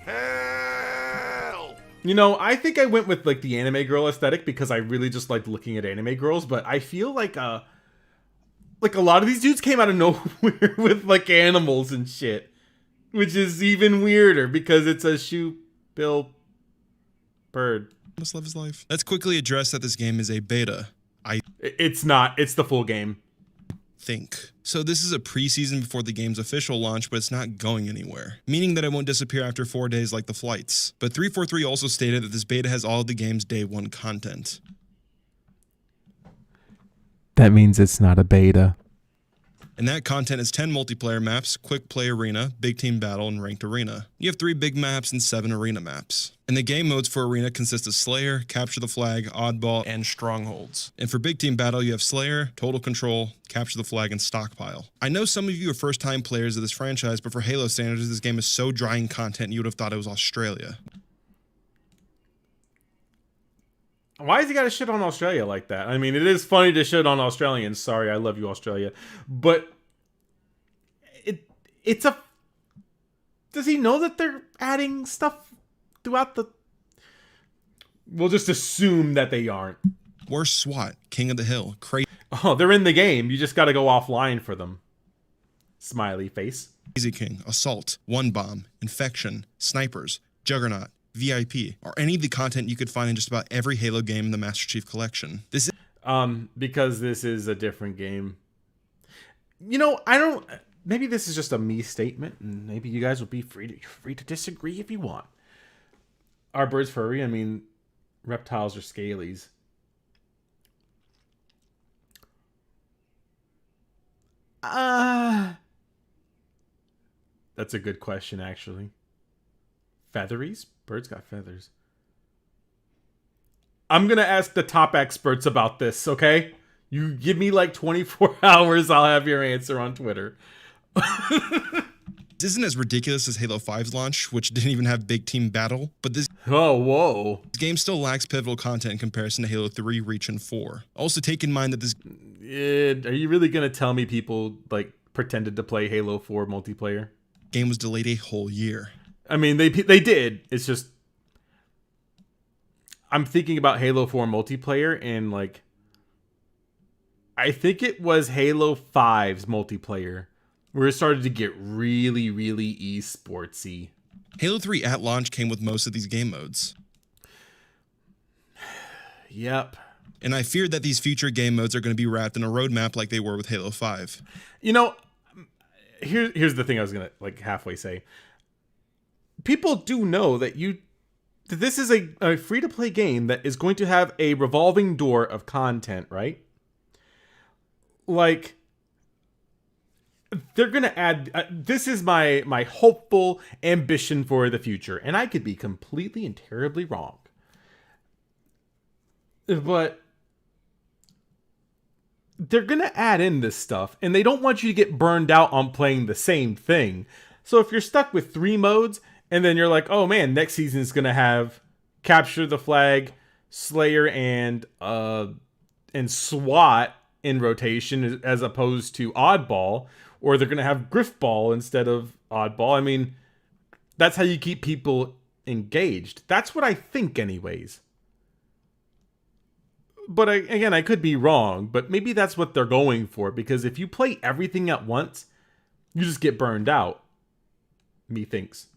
Hell! You know, I think I went with like the anime girl aesthetic because I really just liked looking at anime girls, but I feel like a lot of these dudes came out of nowhere with like animals and shit, which is even weirder because it's a shoe bill bird. must love his life. Let's quickly address that this game is a beta. It's not. It's the full game. Think. So this is a preseason before the game's official launch, but it's not going anywhere, meaning that it won't disappear after 4 days like the flights. But 343 also stated that this beta has all of the game's day one content. That means it's not a beta. And that content is 10 multiplayer maps, quick play arena, big team battle, and ranked arena. You have 3 big maps and 7 arena maps. And the game modes for arena consist of Slayer, Capture the Flag, Oddball, and Strongholds. And for big team battle, you have Slayer, Total Control, Capture the Flag, and Stockpile. I know some of you are first time players of this franchise, but for Halo standards, this game is so dry in content you would have thought it was Australia. Why has he got to shit on Australia like that? I mean, it is funny to shit on Australians. Sorry, I love you, Australia. But it's a... Does he know that they're adding stuff throughout the... We'll just assume that they aren't. Where's SWAT, King of the Hill, Crazy Oh, they're in the game. You just got to go offline for them. Smiley face. King, Assault, One Bomb, Infection, Snipers, Juggernaut, VIP, or any of the content you could find in just about every Halo game in the Master Chief Collection. This is Because this is a different game. You know, I don't... Maybe this is just a me statement, and maybe you guys will be free to disagree if you want. Are birds furry? I mean, reptiles are scalies. That's a good question, actually. Featheries? Birds got feathers. I'm going to ask the top experts about this, okay? You give me like 24 hours, I'll have your answer on Twitter. isn't as ridiculous as Halo 5's launch, which didn't even have big team battle, but this Oh, whoa. game still lacks pivotal content in comparison to Halo 3, Reach, and 4. Also take in mind that this Are you really going to tell me people like pretended to play Halo 4 multiplayer? game was delayed a whole year. I mean, they did. It's just I'm thinking about Halo 4 multiplayer and like I think it was Halo 5's multiplayer where it started to get really, really esportsy. Halo 3 at launch came with most of these game modes. Yep. And I feared that these future game modes are going to be wrapped in a roadmap like they were with Halo 5. You know, here's the thing I was going to like halfway say. People do know that this is a free-to-play game that is going to have a revolving door of content, right? Like, they're going to add... this is my hopeful ambition for the future, and I could be completely and terribly wrong. But they're going to add in this stuff, and they don't want you to get burned out on playing the same thing. So if you're stuck with 3 modes... and then you're like, oh man, next season is gonna have Capture the Flag, Slayer, and SWAT in rotation as opposed to Oddball, or they're gonna have Griffball instead of Oddball. I mean, that's how you keep people engaged. That's what I think, anyways. But I could be wrong. But maybe that's what they're going for, because if you play everything at once, you just get burned out. Methinks.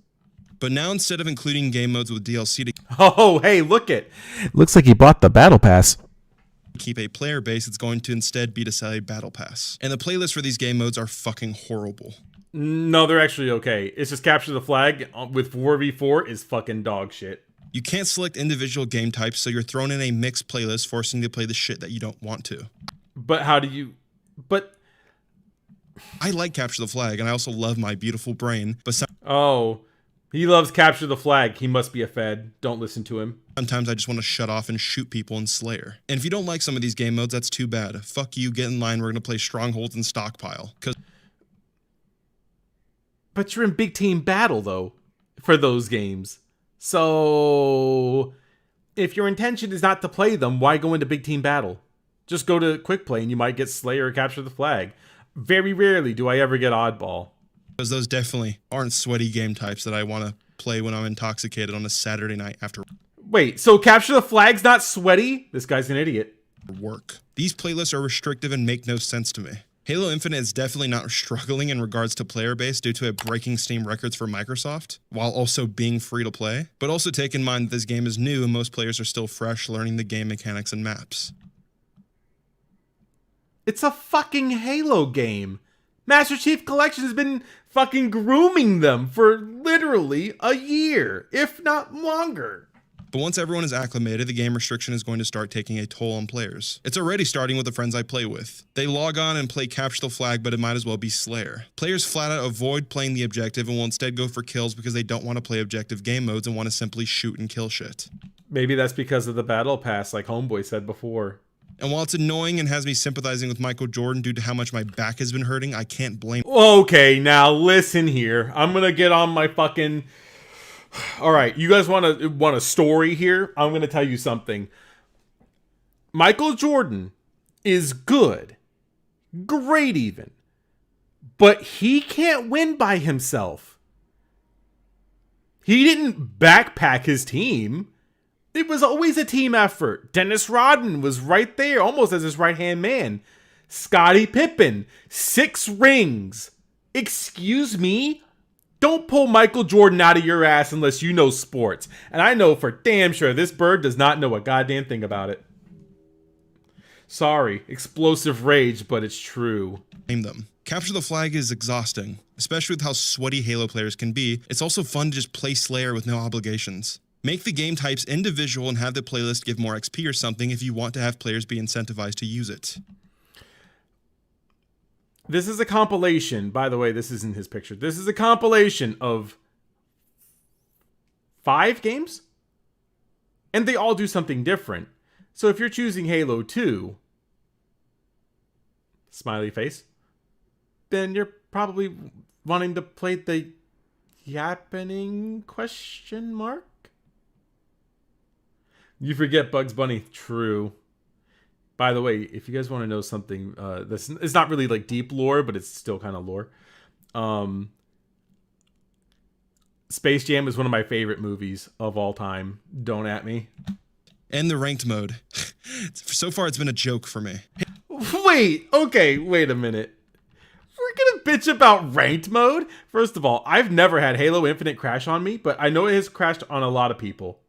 But now instead of including game modes with DLC to Oh, hey, look it. Looks like he bought the battle pass. keep a player base, it's going to instead be to sell a battle pass. And the playlists for these game modes are fucking horrible. No, they're actually okay. It's just Capture the Flag with 4v4 is fucking dog shit. You can't select individual game types, so you're thrown in a mixed playlist, forcing you to play the shit that you don't want to. But how do you... But... I like Capture the Flag, and I also love My Beautiful Brain, but Oh, he loves Capture the Flag. He must be a Fed. Don't listen to him. sometimes I just want to shut off and shoot people in Slayer. And if you don't like some of these game modes, that's too bad. Fuck you, get in line, we're gonna play Strongholds and Stockpile. But you're in big team battle, though, for those games. So, if your intention is not to play them, why go into big team battle? Just go to quick play and you might get Slayer or Capture the Flag. Very rarely do I ever get Oddball. Because those definitely aren't sweaty game types that I want to play when I'm intoxicated on a Saturday night after Wait, so Capture the Flag's not sweaty? This guy's an idiot. work. These playlists are restrictive and make no sense to me. Halo Infinite is definitely not struggling in regards to player base due to it breaking Steam records for Microsoft, while also being free to play. But also take in mind that this game is new and most players are still fresh learning the game mechanics and maps. It's a fucking Halo game. Master Chief Collection has been fucking grooming them for literally a year, if not longer. But once everyone is acclimated, the game restriction is going to start taking a toll on players. It's already starting with the friends I play with. They log on and play Capture the Flag, but it might as well be Slayer. Players flat out avoid playing the objective and will instead go for kills because they don't want to play objective game modes and want to simply shoot and kill shit. Maybe that's because of the Battle Pass, like Homeboy said before. And while it's annoying and has me sympathizing with Michael Jordan due to how much my back has been hurting, I can't blame. Okay, now listen here. I'm gonna get on my fucking... All right, you guys want a story here? I'm gonna tell you something. Michael Jordan is good, great even, but he can't win by himself. He didn't backpack his team. It was always a team effort. Dennis Rodman was right there, almost as his right-hand man. Scottie Pippen, 6 rings. Excuse me? Don't pull Michael Jordan out of your ass unless you know sports. And I know for damn sure this bird does not know a goddamn thing about it. Sorry, explosive rage, but it's true. Blame them. Capture the Flag is exhausting, especially with how sweaty Halo players can be. It's also fun to just play Slayer with no obligations. Make the game types individual and have the playlist give more XP or something if you want to have players be incentivized to use it. This is a compilation. By the way, this isn't his picture. This is a compilation of 5 games. And they all do something different. So if you're choosing Halo 2, smiley face, then you're probably wanting to play the yappening question mark? You forget Bugs Bunny. True. By the way, if you guys want to know something, this it's not really like deep lore, but it's still kind of lore. Space Jam is one of my favorite movies of all time. Don't at me. And the ranked mode. So far, it's been a joke for me. Wait, okay, wait a minute. We're gonna bitch about ranked mode? First of all, I've never had Halo Infinite crash on me, but I know it has crashed on a lot of people.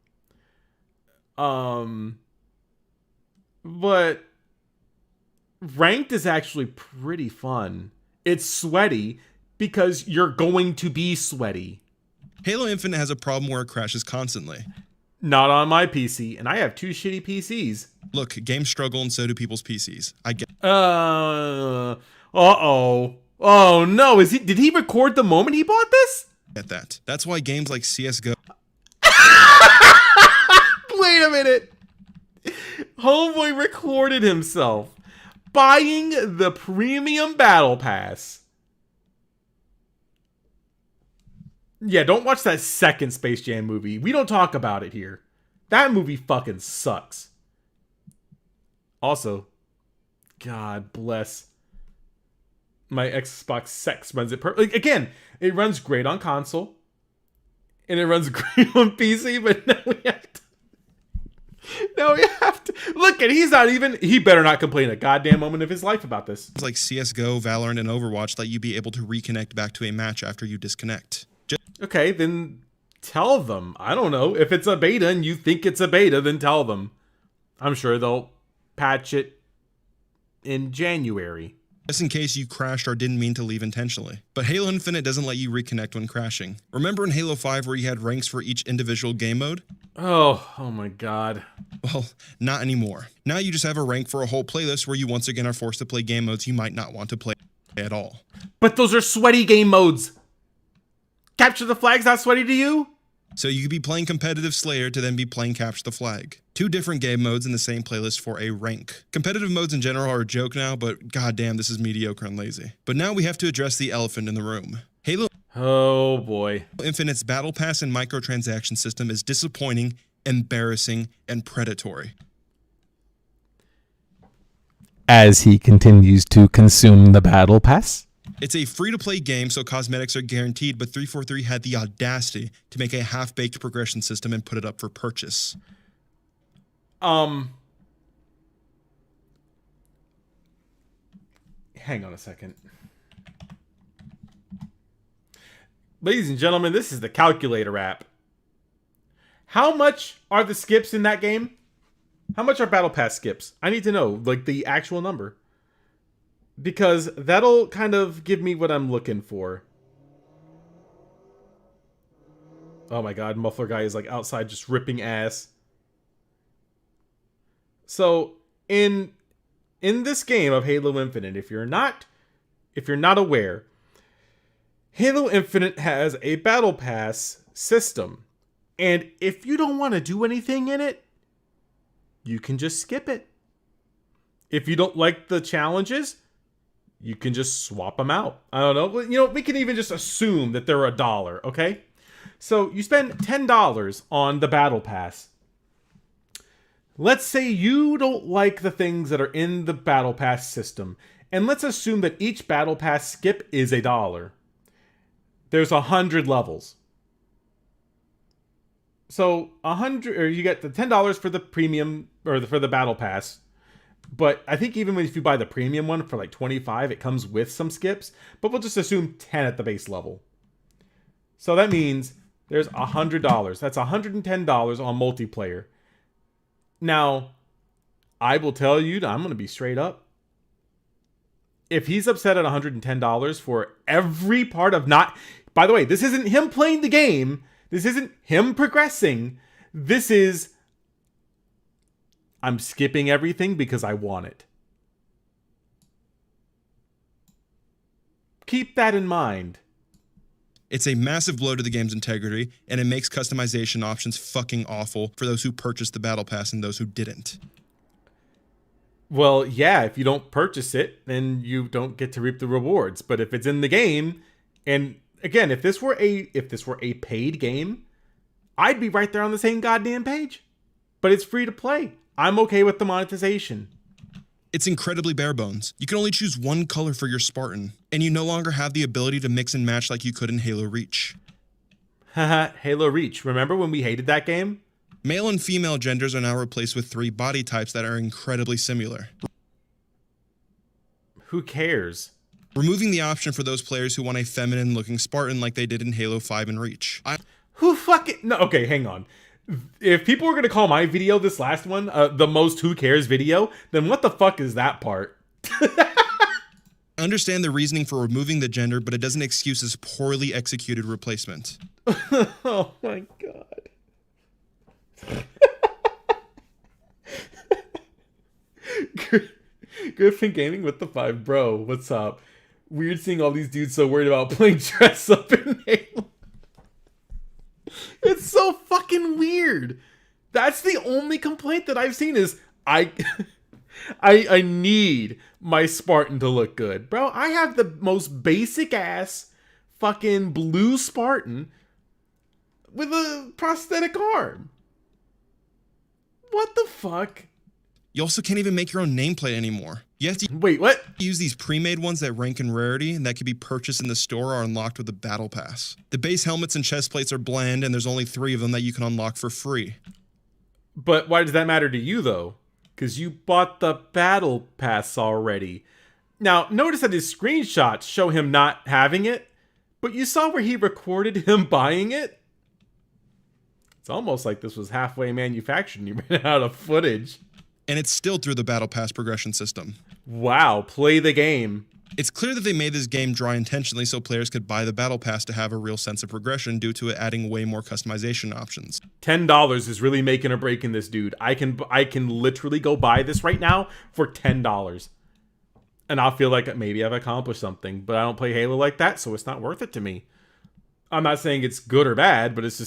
But ranked is actually pretty fun. It's sweaty because you're going to be sweaty. Halo Infinite has a problem where it crashes constantly. Not on my PC, and I have 2 shitty PCs. Look, games struggle and so do people's PCs. I get Uh-oh. Oh no, did he record the moment he bought this? that. That's why games like CSGO... Wait a minute. Homeboy recorded himself buying the premium battle pass. Yeah, don't watch that second Space Jam movie. We don't talk about it here. That movie fucking sucks. Also, God bless. My Xbox Sex runs it perfectly. Again, it runs great on console. And it runs great on PC, but now we have to... No, we have to... Look, and he's not even... He better not complain a goddamn moment of his life about this. It's like CSGO, Valorant, and Overwatch let you be able to reconnect back to a match after you disconnect. Okay, then tell them. I don't know. If it's a beta and you think it's a beta, then tell them. I'm sure they'll patch it in January. just in case you crashed or didn't mean to leave intentionally. But Halo Infinite doesn't let you reconnect when crashing. Remember in Halo 5 where you had ranks for each individual game mode? Oh my god. Well, not anymore. Now you just have a rank for a whole playlist where you once again are forced to play game modes you might not want to play at all. But those are sweaty game modes. Capture the Flag's not sweaty to you? So you could be playing competitive Slayer to then be playing Capture the Flag. 2 different game modes in the same playlist for a rank. Competitive modes in general are a joke now, but goddamn, this is mediocre and lazy. But now we have to address the elephant in the room. Halo Oh boy. Infinite's Battle Pass and microtransaction system is disappointing, embarrassing, and predatory. As he continues to consume the battle pass. It's a free-to-play game, so cosmetics are guaranteed, but 343 had the audacity to make a half-baked progression system and put it up for purchase. Hang on a second. Ladies and gentlemen, this is the calculator app. How much are the skips in that game? How much are Battle Pass skips? I need to know, like, the actual number. Because that'll kind of give me what I'm looking for. Oh my god, Muffler Guy is like outside just ripping ass. So, in this game of Halo Infinite, if you're not aware, Halo Infinite has a Battle Pass system. And if you don't want to do anything in it, you can just skip it. If you don't like the challenges, you can just swap them out. I don't know. You know, we can even just assume that they're $1, okay? So you spend $10 on the Battle Pass. Let's say you don't like the things that are in the Battle Pass system. And let's assume that each Battle Pass skip is $1. There's 100 levels. So 100, or you get the $10 for the premium, or for the Battle Pass. But I think even if you buy the premium one for like $25, it comes with some skips. But we'll just assume 10 at the base level. So that means there's $100. That's $110 on multiplayer. Now, I will tell you, I'm going to be straight up. If he's upset at $110 for every part of not... By the way, this isn't him playing the game. This isn't him progressing. This is... I'm skipping everything because I want it. Keep that in mind. It's a massive blow to the game's integrity, and it makes customization options fucking awful for those who purchased the Battle Pass and those who didn't. Well, yeah, if you don't purchase it, then you don't get to reap the rewards. But if it's in the game, and again, if this were a paid game, I'd be right there on the same goddamn page. But it's free to play. I'm okay with the monetization. It's incredibly bare bones. You can only choose one color for your Spartan, and you no longer have the ability to mix and match like you could in Halo Reach. Haha, Halo Reach. Remember when we hated that game? Male and female genders are now replaced with 3 body types that are incredibly similar. Who cares? Removing the option for those players who want a feminine-looking Spartan like they did in Halo 5 and Reach. Who fucking... No, okay, hang on. If people were going to call my video, this last one, the most who cares video, then what the fuck is that part? I understand the reasoning for removing the gender, but it doesn't excuse this poorly executed replacement. Oh my god. Griffin Gaming with the 5. Bro, what's up? Weird seeing all these dudes so worried about playing dress up in Halo. It's so fucking weird. That's the only complaint that I've seen is I need my Spartan to look good. Bro, I have the most basic ass fucking blue Spartan with a prosthetic arm. What the fuck? You also can't even make your own nameplate anymore. You have to Wait, what? use these pre-made ones that rank in rarity and that can be purchased in the store or unlocked with the Battle Pass. The base helmets and chest plates are bland, and there's only 3 of them that you can unlock for free. But why does that matter to you, though? Because you bought the Battle Pass already. Now, notice that his screenshots show him not having it, but you saw where he recorded him buying it? It's almost like this was halfway manufactured and you ran out of footage. And it's still through the Battle Pass progression system. Wow, play the game. It's clear that they made this game dry intentionally so players could buy the battle pass to have a real sense of progression due to it adding way more customization options. $10 is really making or breaking this, dude. I can literally go buy this right now for $10. And I'll feel like maybe I've accomplished something. But I don't play Halo like that, so it's not worth it to me. I'm not saying it's good or bad, but it's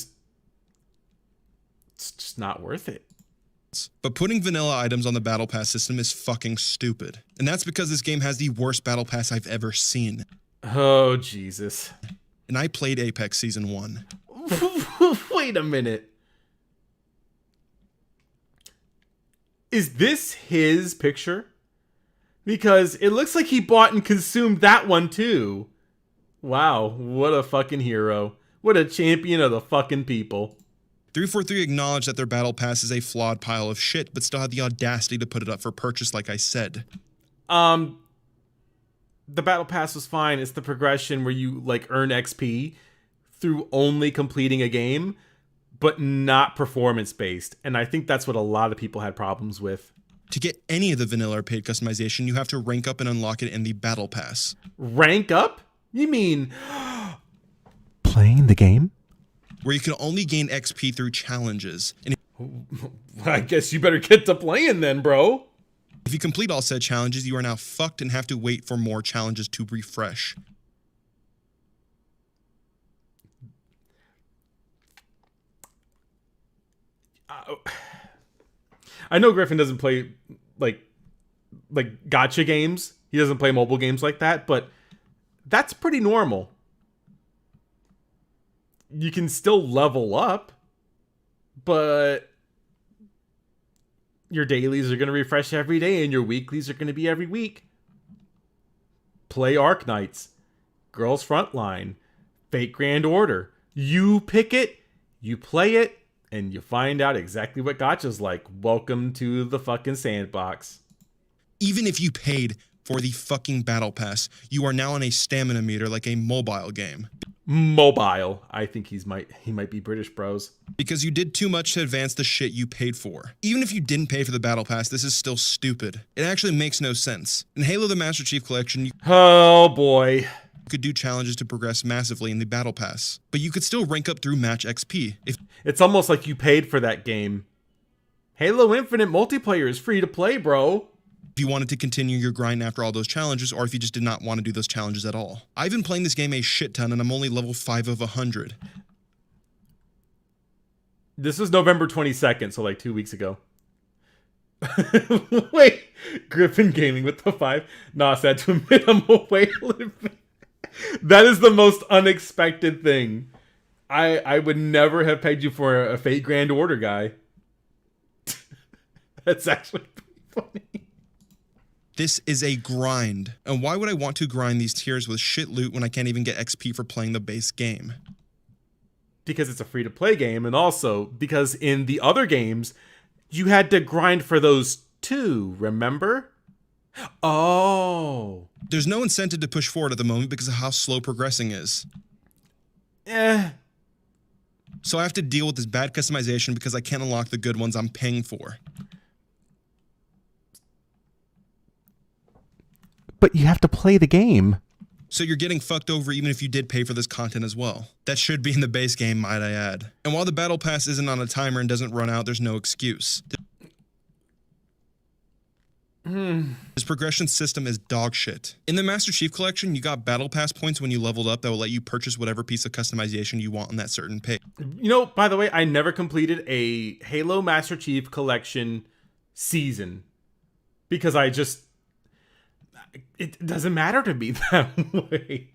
just not worth it. But putting vanilla items on the battle pass system is fucking stupid. And that's because this game has the worst battle pass I've ever seen. Oh, Jesus. And I played Apex Season 1. Wait a minute. Is this his picture? Because it looks like he bought and consumed that one too. Wow, what a fucking hero. What a champion of the fucking people. 343 acknowledged that their battle pass is a flawed pile of shit, but still had the audacity to put it up for purchase like I said. The battle pass was fine. It's the progression where you like earn XP through only completing a game, but not performance based. And I think that's what a lot of people had problems with. To get any of the vanilla or paid customization, you have to rank up and unlock it in the battle pass. Rank up? You mean Playing the game? Where you can only gain XP through challenges. And I guess you better get to playing then, bro. if you complete all said challenges, you are now fucked and have to wait for more challenges to refresh. I know Griffin doesn't play like gacha games. He doesn't play mobile games like that, but that's pretty normal. You can still level up, but your dailies are going to refresh every day and your weeklies are going to be every week. Play Arc Knights, Girls Frontline, Fate Grand Order. You pick it, you play it, and you find out exactly what gacha's like. Welcome to the fucking sandbox. Even if you paid for the fucking battle pass, you are now on a stamina meter like a mobile game. Mobile. I think he might be British, bros. Because you did too much to advance the shit you paid for. Even if you didn't pay for the battle pass, this is still stupid. It actually makes no sense. In Halo the Master Chief Collection, you Oh boy. could do challenges to progress massively in the battle pass, but you could still rank up through match XP. It's almost like you paid for that game. Halo Infinite multiplayer is free to play, bro. If you wanted to continue your grind after all those challenges, or if you just did not want to do those challenges at all. I've been playing this game a shit ton and I'm only level 5 of 100. This was November 22nd, so like 2 weeks ago. Wait, Griffin Gaming with the 5? Nah, sad to admit I'm away a little bit. That is the most unexpected thing. I would never have pegged you for a Fate Grand Order guy. That's actually pretty funny. This is a grind. And why would I want to grind these tiers with shit loot when I can't even get XP for playing the base game? Because it's a free-to-play game, and also because in the other games, you had to grind for those too, remember? Oh. There's no incentive to push forward at the moment because of how slow progressing is. So I have to deal with this bad customization because I can't unlock the good ones I'm paying for. But you have to play the game. So you're getting fucked over even if you did pay for this content as well. That should be in the base game, might I add. And while the battle pass isn't on a timer and doesn't run out, there's no excuse. This progression system is dog shit. In the Master Chief Collection, you got battle pass points when you leveled up that will let you purchase whatever piece of customization you want on that certain page. You know, by the way, I never completed a Halo Master Chief Collection season because it doesn't matter to me that way.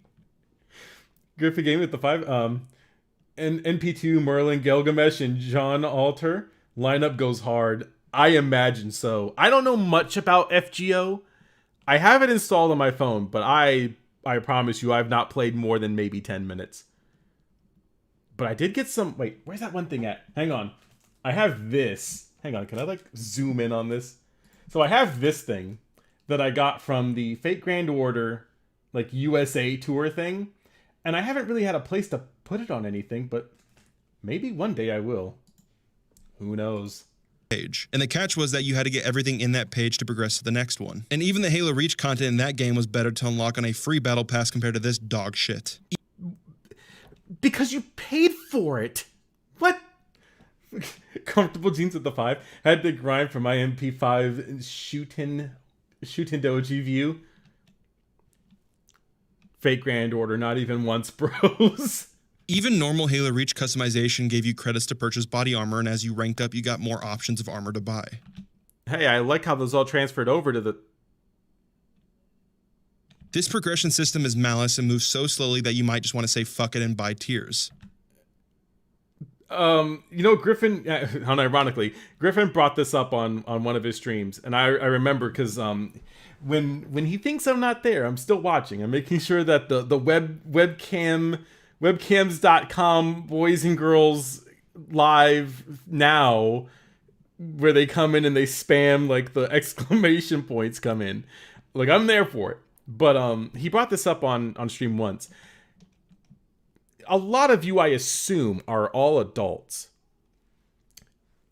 Griffin Game with the 5. And NP2, Merlin, Gilgamesh, and John Alter. Lineup goes hard. I imagine so. I don't know much about FGO. I have it installed on my phone, but I promise you I've not played more than maybe 10 minutes. But I did get some... Wait, where's that one thing at? Hang on. I have this. Hang on, can I like zoom in on this? So I have this thing that I got from the Fate Grand Order like USA tour thing. And I haven't really had a place to put it on anything, but maybe one day I will. Who knows? page. And the catch was that you had to get everything in that page to progress to the next one. And even the Halo Reach content in that game was better to unlock on a free battle pass compared to this dog shit. Because you paid for it. What? Comfortable jeans with the 5. Had to grind for my MP5 shooting doji view. Fake Grand Order, not even once, bros. Even normal Halo Reach customization gave you credits to purchase body armor, and as you ranked up, you got more options of armor to buy. Hey, I like how those all transferred over to the... This progression system is malice and moves so slowly that you might just want to say fuck it and buy tiers. You know, Griffin, unironically, Griffin brought this up on one of his streams, and I remember because when he thinks I'm not there, I'm still watching. I'm making sure that the webcams.com boys and girls live now, where they come in and they spam like the exclamation points come in, like I'm there for it. But he brought this up on stream once. A lot of you, I assume, are all adults.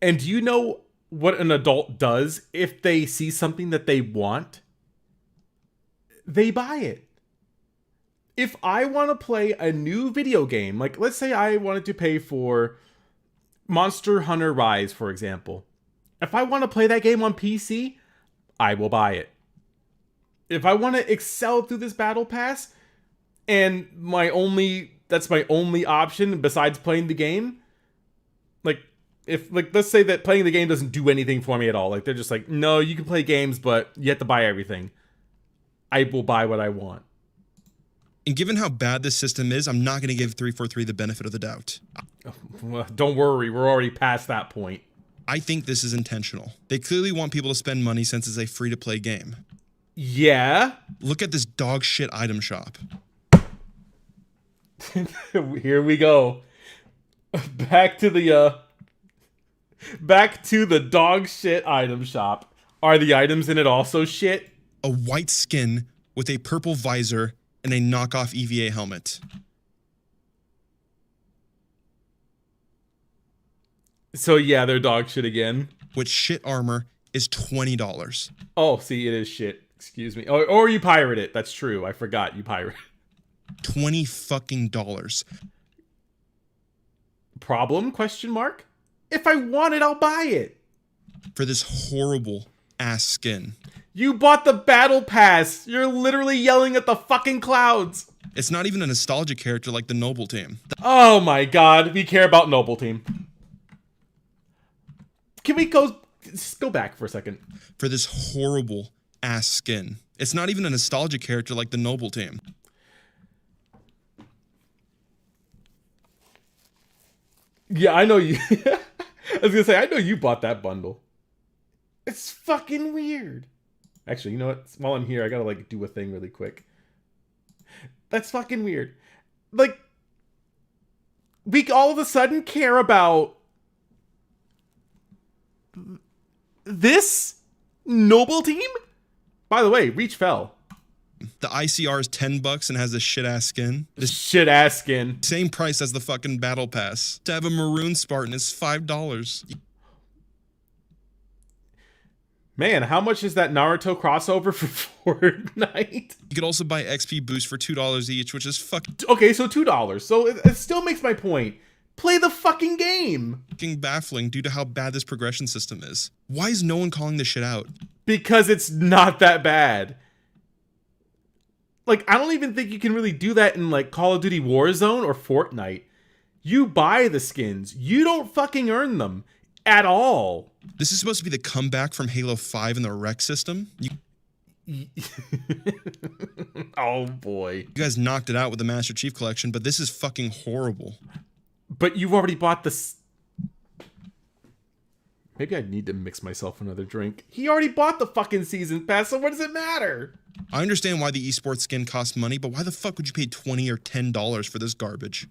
And do you know what an adult does if they see something that they want? They buy it. If I want to play a new video game, like let's say I wanted to pay for Monster Hunter Rise, for example. If I want to play that game on PC, I will buy it. If I want to excel through this battle pass, and that's my only option besides playing the game, like let's say that playing the game doesn't do anything for me at all. Like they're just like, no, you can play games, but you have to buy everything. I will buy what I want. And given how bad this system is, I'm not going to give 343 the benefit of the doubt. Well, don't worry, we're already past that point. I think this is intentional. They clearly want people to spend money since it's a free-to-play game. Yeah. Look at this dog shit item shop. Here we go. Back to the dog shit item shop. Are the items in it also shit? A white skin with a purple visor and a knockoff EVA helmet. So yeah, they're dog shit again. Which shit armor is $20. Oh, see, it is shit. Excuse me. Or you pirate it. That's true. I forgot you pirate. $20 fucking dollars. Problem? Question mark. If I want it, I'll buy it. For this horrible ass skin. You bought the battle pass. You're literally yelling at the fucking clouds. It's not even a nostalgia character like the Noble Team. Oh my god, we care about Noble Team. Can we just go back for a second? For this horrible ass skin. It's not even a nostalgia character like the Noble Team. Yeah, I know you. I was gonna say, I know you bought that bundle. It's fucking weird. Actually, you know what? While I'm here, I gotta like do a thing really quick. That's fucking weird. Like, we all of a sudden care about this Noble Team? By the way, Reach fell. The ICR is $10 and has this shit ass skin. This shit ass skin. Same price as the fucking battle pass. To have a maroon Spartan is $5. Man, how much is that Naruto crossover for Fortnite? You could also buy XP boost for $2 each, which is fucking Okay, so $2. So it still makes my point. Play the fucking game. baffling due to how bad this progression system is. Why is no one calling this shit out? Because it's not that bad. Like, I don't even think you can really do that in, like, Call of Duty Warzone or Fortnite. You buy the skins. You don't fucking earn them. At all. This is supposed to be the comeback from Halo 5 in the rec system. Oh, boy. You guys knocked it out with the Master Chief Collection, but this is fucking horrible. But you've already bought this. Maybe I need to mix myself another drink. He already bought the fucking season pass, so what does it matter? I understand why the esports skin costs money, but why the fuck would you pay $20 or $10 for this garbage?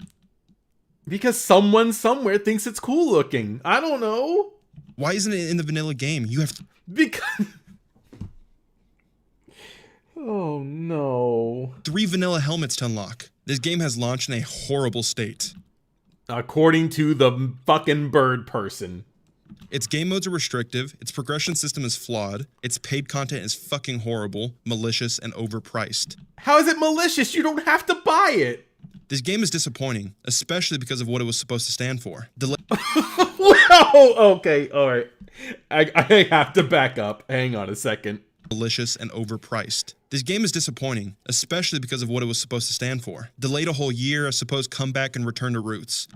Because someone somewhere thinks it's cool looking. I don't know. Why isn't it in the vanilla game? You have... Because... Oh, no. 3 vanilla helmets to unlock. This game has launched in a horrible state. According to the fucking bird person. Its game modes are restrictive, its progression system is flawed, its paid content is fucking horrible, malicious, and overpriced. How is it malicious? You don't have to buy it. This game is disappointing, especially because of what it was supposed to stand for. Whoa, okay, all right. I have to back up. Hang on a second. Malicious and overpriced. This game is disappointing, especially because of what it was supposed to stand for. Delayed a whole year, a supposed comeback and return to roots.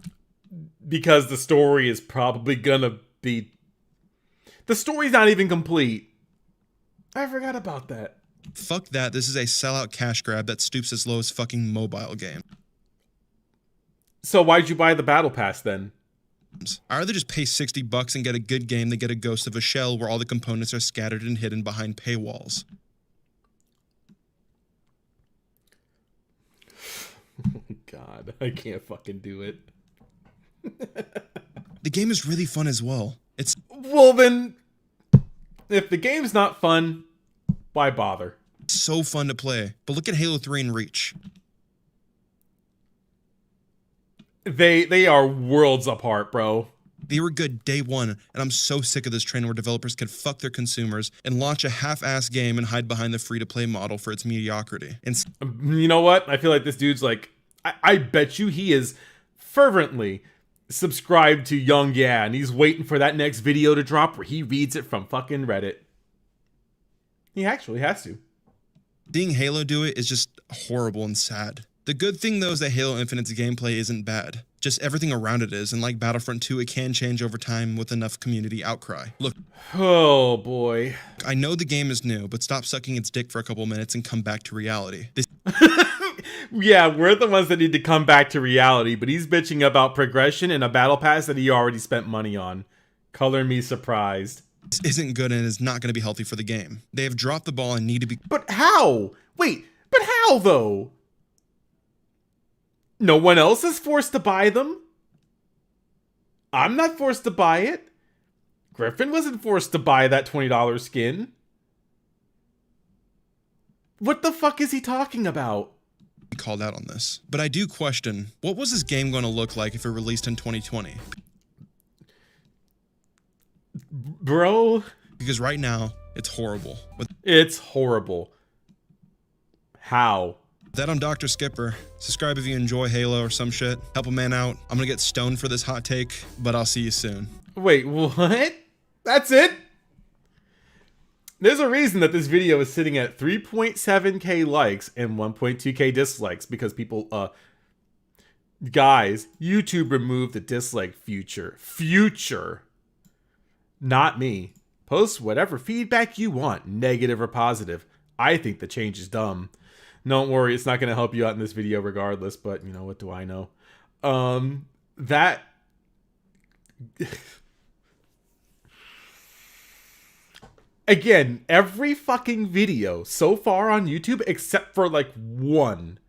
Because the story is probably gonna be... The story's not even complete. I forgot about that. Fuck that, this is a sellout cash grab that stoops as low as fucking mobile game. So why'd you buy the Battle Pass then? I'd rather just pay $60 and get a good game than get a Ghost of a Shell where all the components are scattered and hidden behind paywalls. God, I can't fucking do it. The game is really fun as well. It's Well then, if the game's not fun, why bother? so fun to play. But look at Halo 3 and Reach. They are worlds apart, bro. They were good day one, and I'm so sick of this trend where developers can fuck their consumers and launch a half-ass game and hide behind the free-to-play model for its mediocrity. And You know what? I feel like this dude's like, I bet you he is fervently subscribed to Young Yeah, and he's waiting for that next video to drop where he reads it from fucking Reddit. He actually has to. seeing Halo do it is just horrible and sad. The good thing, though, is that Halo Infinite's gameplay isn't bad. Just everything around it is, and like Battlefront 2, it can change over time with enough community outcry. Look, Oh boy. I know the game is new, but stop sucking its dick for a couple minutes and come back to reality. This Yeah, we're the ones that need to come back to reality, but he's bitching about progression and a battle pass that he already spent money on. Color me surprised. isn't good and is not going to be healthy for the game. They have dropped the ball and need to be... But how? Wait, but how though? No one else is forced to buy them? I'm not forced to buy it. Griffin wasn't forced to buy that $20 skin. What the fuck is he talking about? called out on this. But I do question, what was this game going to look like if it released in 2020? Bro. Because right now, it's horrible. With It's horrible. How? that, I'm Dr. Skipper. Subscribe if you enjoy Halo or some shit. Help a man out. I'm gonna get stoned for this hot take, but I'll see you soon. Wait, what? That's it? There's a reason that this video is sitting at 3.7k likes and 1.2k dislikes because people, guys, YouTube removed the dislike feature. Not me. Post whatever feedback you want, negative or positive. I think the change is dumb. Don't worry, it's not going to help you out in this video regardless, but you know, what do I know? That... Again, every fucking video so far on YouTube, except for like one,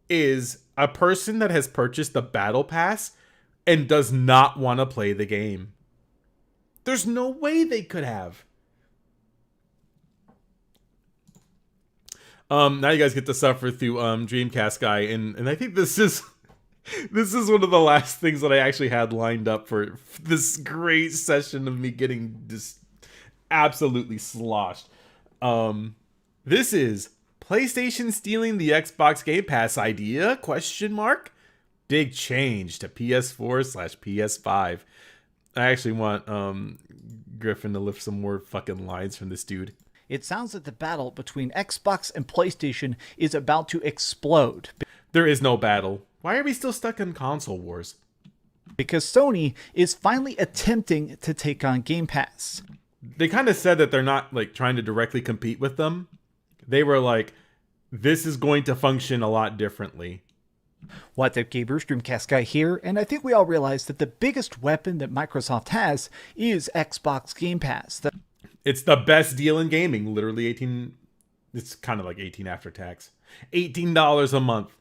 is a person that has purchased the Battle Pass and does not want to play the game. There's no way they could have. Now you guys get to suffer through Dreamcast guy, and I think this is one of the last things that I actually had lined up for this great session of me getting just absolutely sloshed. This is PlayStation stealing the Xbox Game Pass idea? ? Big change to PS4/PS5. I actually want Griffin to lift some more fucking lines from this dude. It sounds like the battle between Xbox and PlayStation is about to explode. There is no battle. Why are we still stuck in console wars? Because Sony is finally attempting to take on Game Pass. They kind of said that they're not like trying to directly compete with them. They were like, this is going to function a lot differently. What the Gamers Dreamcast guy here, and I think we all realize that the biggest weapon that Microsoft has is Xbox Game Pass. It's the best deal in gaming. Literally 18. It's kind of like 18 after tax. $18 a month.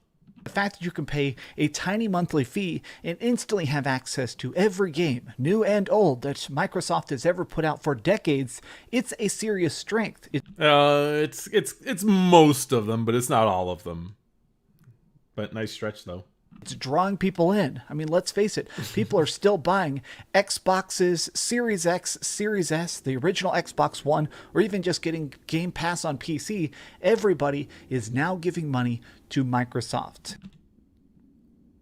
The fact that you can pay a tiny monthly fee and instantly have access to every game, new and old, that Microsoft has ever put out for decades, it's a serious strength. It's most of them, but it's not all of them. But nice stretch though. It's drawing people in. I mean, let's face it, people are still buying Xboxes, Series X, Series S, the original Xbox One, or even just getting Game Pass on PC. Everybody is now giving money to Microsoft.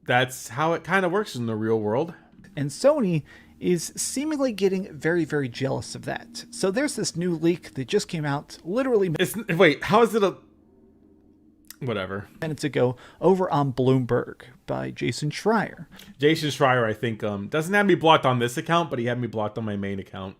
That's how it kind of works in the real world. And Sony is seemingly getting very, very jealous of that. So there's this new leak that just came out literally Wait, how is it a... Whatever. minutes ago over on Bloomberg by Jason Schreier. Jason Schreier, I think, doesn't have me blocked on this account, but he had me blocked on my main account.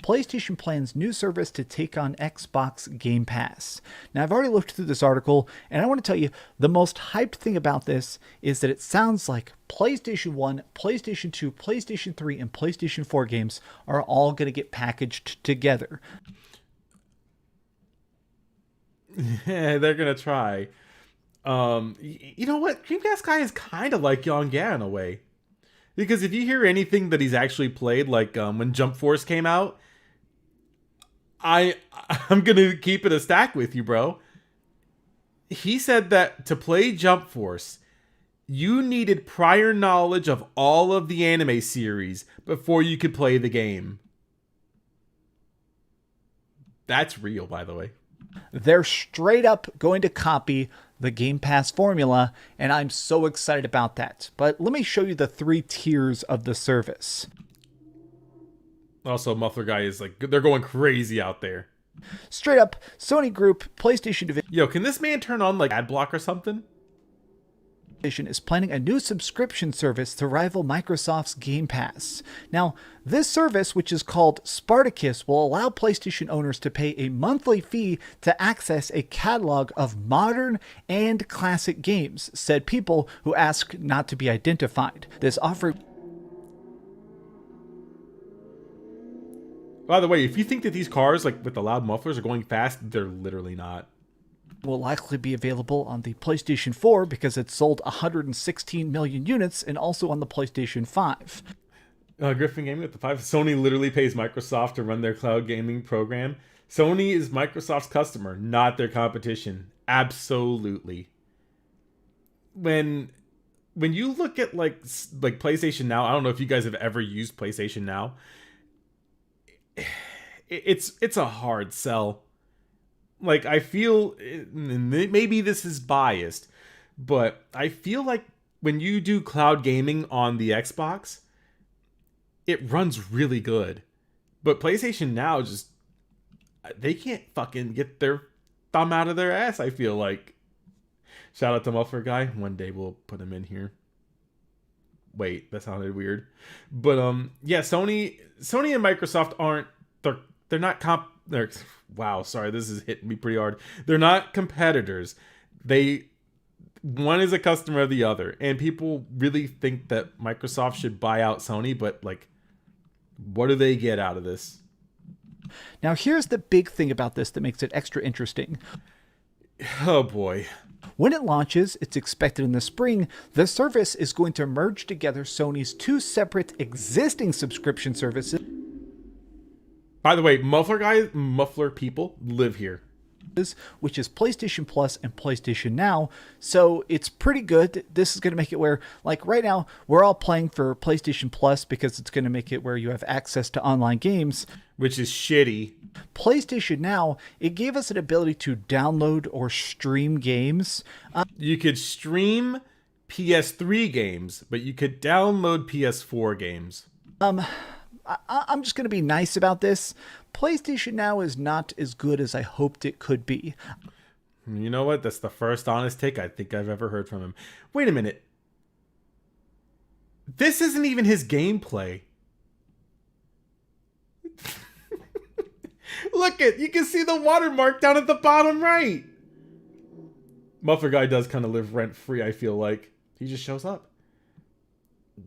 PlayStation plans new service to take on Xbox Game Pass. Now, I've already looked through this article, and I want to tell you, the most hyped thing about this is that it sounds like PlayStation 1, PlayStation 2, PlayStation 3, and PlayStation 4 games are all going to get packaged together. Yeah, they're going to try. You know what? Dreamcast guy is kind of like Yonga in a way. Because if you hear anything that he's actually played, like when Jump Force came out, I'm gonna keep it a stack with you, bro. He said that to play Jump Force, you needed prior knowledge of all of the anime series before you could play the game. That's real, by the way. They're straight up going to copy the Game Pass formula, and I'm so excited about that. But let me show you the 3 tiers of the service. Also, Muffler Guy is like, they're going crazy out there. Straight up, Sony Group, PlayStation Division Yo, can this man turn on like ad block or something? is planning a new subscription service to rival Microsoft's Game Pass. Now, this service, which is called Spartacus, will allow PlayStation owners to pay a monthly fee to access a catalog of modern and classic games, said people who ask not to be identified. This offer... By the way, if you think that these cars, like with the loud mufflers, are going fast, they're literally not. will likely be available on the PlayStation 4 because it sold 116 million units, and also on the PlayStation 5. Griffin Gaming with the 5. Sony literally pays Microsoft to run their cloud gaming program. Sony is Microsoft's customer, not their competition. Absolutely. When you look at like PlayStation Now, I don't know if you guys have ever used PlayStation Now. It's a hard sell. Like, I feel, maybe this is biased, but I feel like when you do cloud gaming on the Xbox, it runs really good. But PlayStation Now just, they can't fucking get their thumb out of their ass, I feel like. Shout out to Muffler Guy. One day we'll put him in here. Wait, that sounded weird. But yeah, Sony and Microsoft aren't, they're not wow, sorry, this is hitting me pretty hard. They're not competitors. One is a customer of the other, and people really think that Microsoft should buy out Sony, but like, what do they get out of this? Now, here's the big thing about this that makes it extra interesting. Oh boy. When it launches, it's expected in the spring, the service is going to merge together Sony's 2 separate existing subscription services. By the way, Muffler people live here. Which is PlayStation Plus and PlayStation Now. So it's pretty good. This is going to make it where, like right now, we're all playing for PlayStation Plus because it's going to make it where you have access to online games. Which is shitty. PlayStation Now, it gave us an ability to download or stream games. You could stream PS3 games, but you could download PS4 games. I'm just going to be nice about this. PlayStation Now is not as good as I hoped it could be. You know what? That's the first honest take I think I've ever heard from him. Wait a minute. This isn't even his gameplay. Look you can see the watermark down at the bottom right. Muffler Guy does kind of live rent free, I feel like. He just shows up.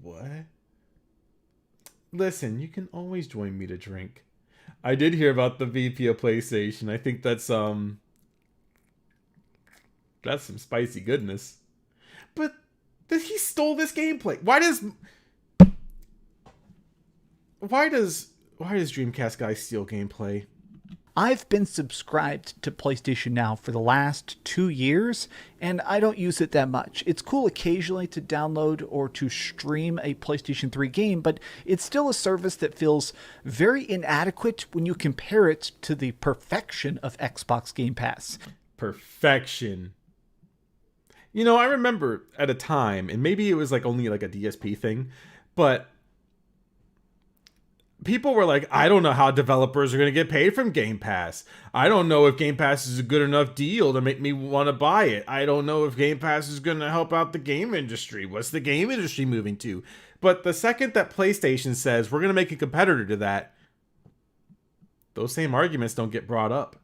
What? Listen, you can always join me to drink. I did hear about the VP of PlayStation. I think that's some spicy goodness. But he stole this gameplay. Why does Dreamcast guy steal gameplay? I've been subscribed to PlayStation Now for the last 2 years, and I don't use it that much. It's cool occasionally to download or to stream a PlayStation 3 game, but it's still a service that feels very inadequate when you compare it to the perfection of Xbox Game Pass. Perfection. You know, I remember at a time, and maybe it was like only like a DSP thing, but people were like, I don't know how developers are going to get paid from Game Pass. I don't know if Game Pass is a good enough deal to make me want to buy it. I don't know if Game Pass is going to help out the game industry. What's the game industry moving to? But the second that PlayStation says we're going to make a competitor to that, those same arguments don't get brought up.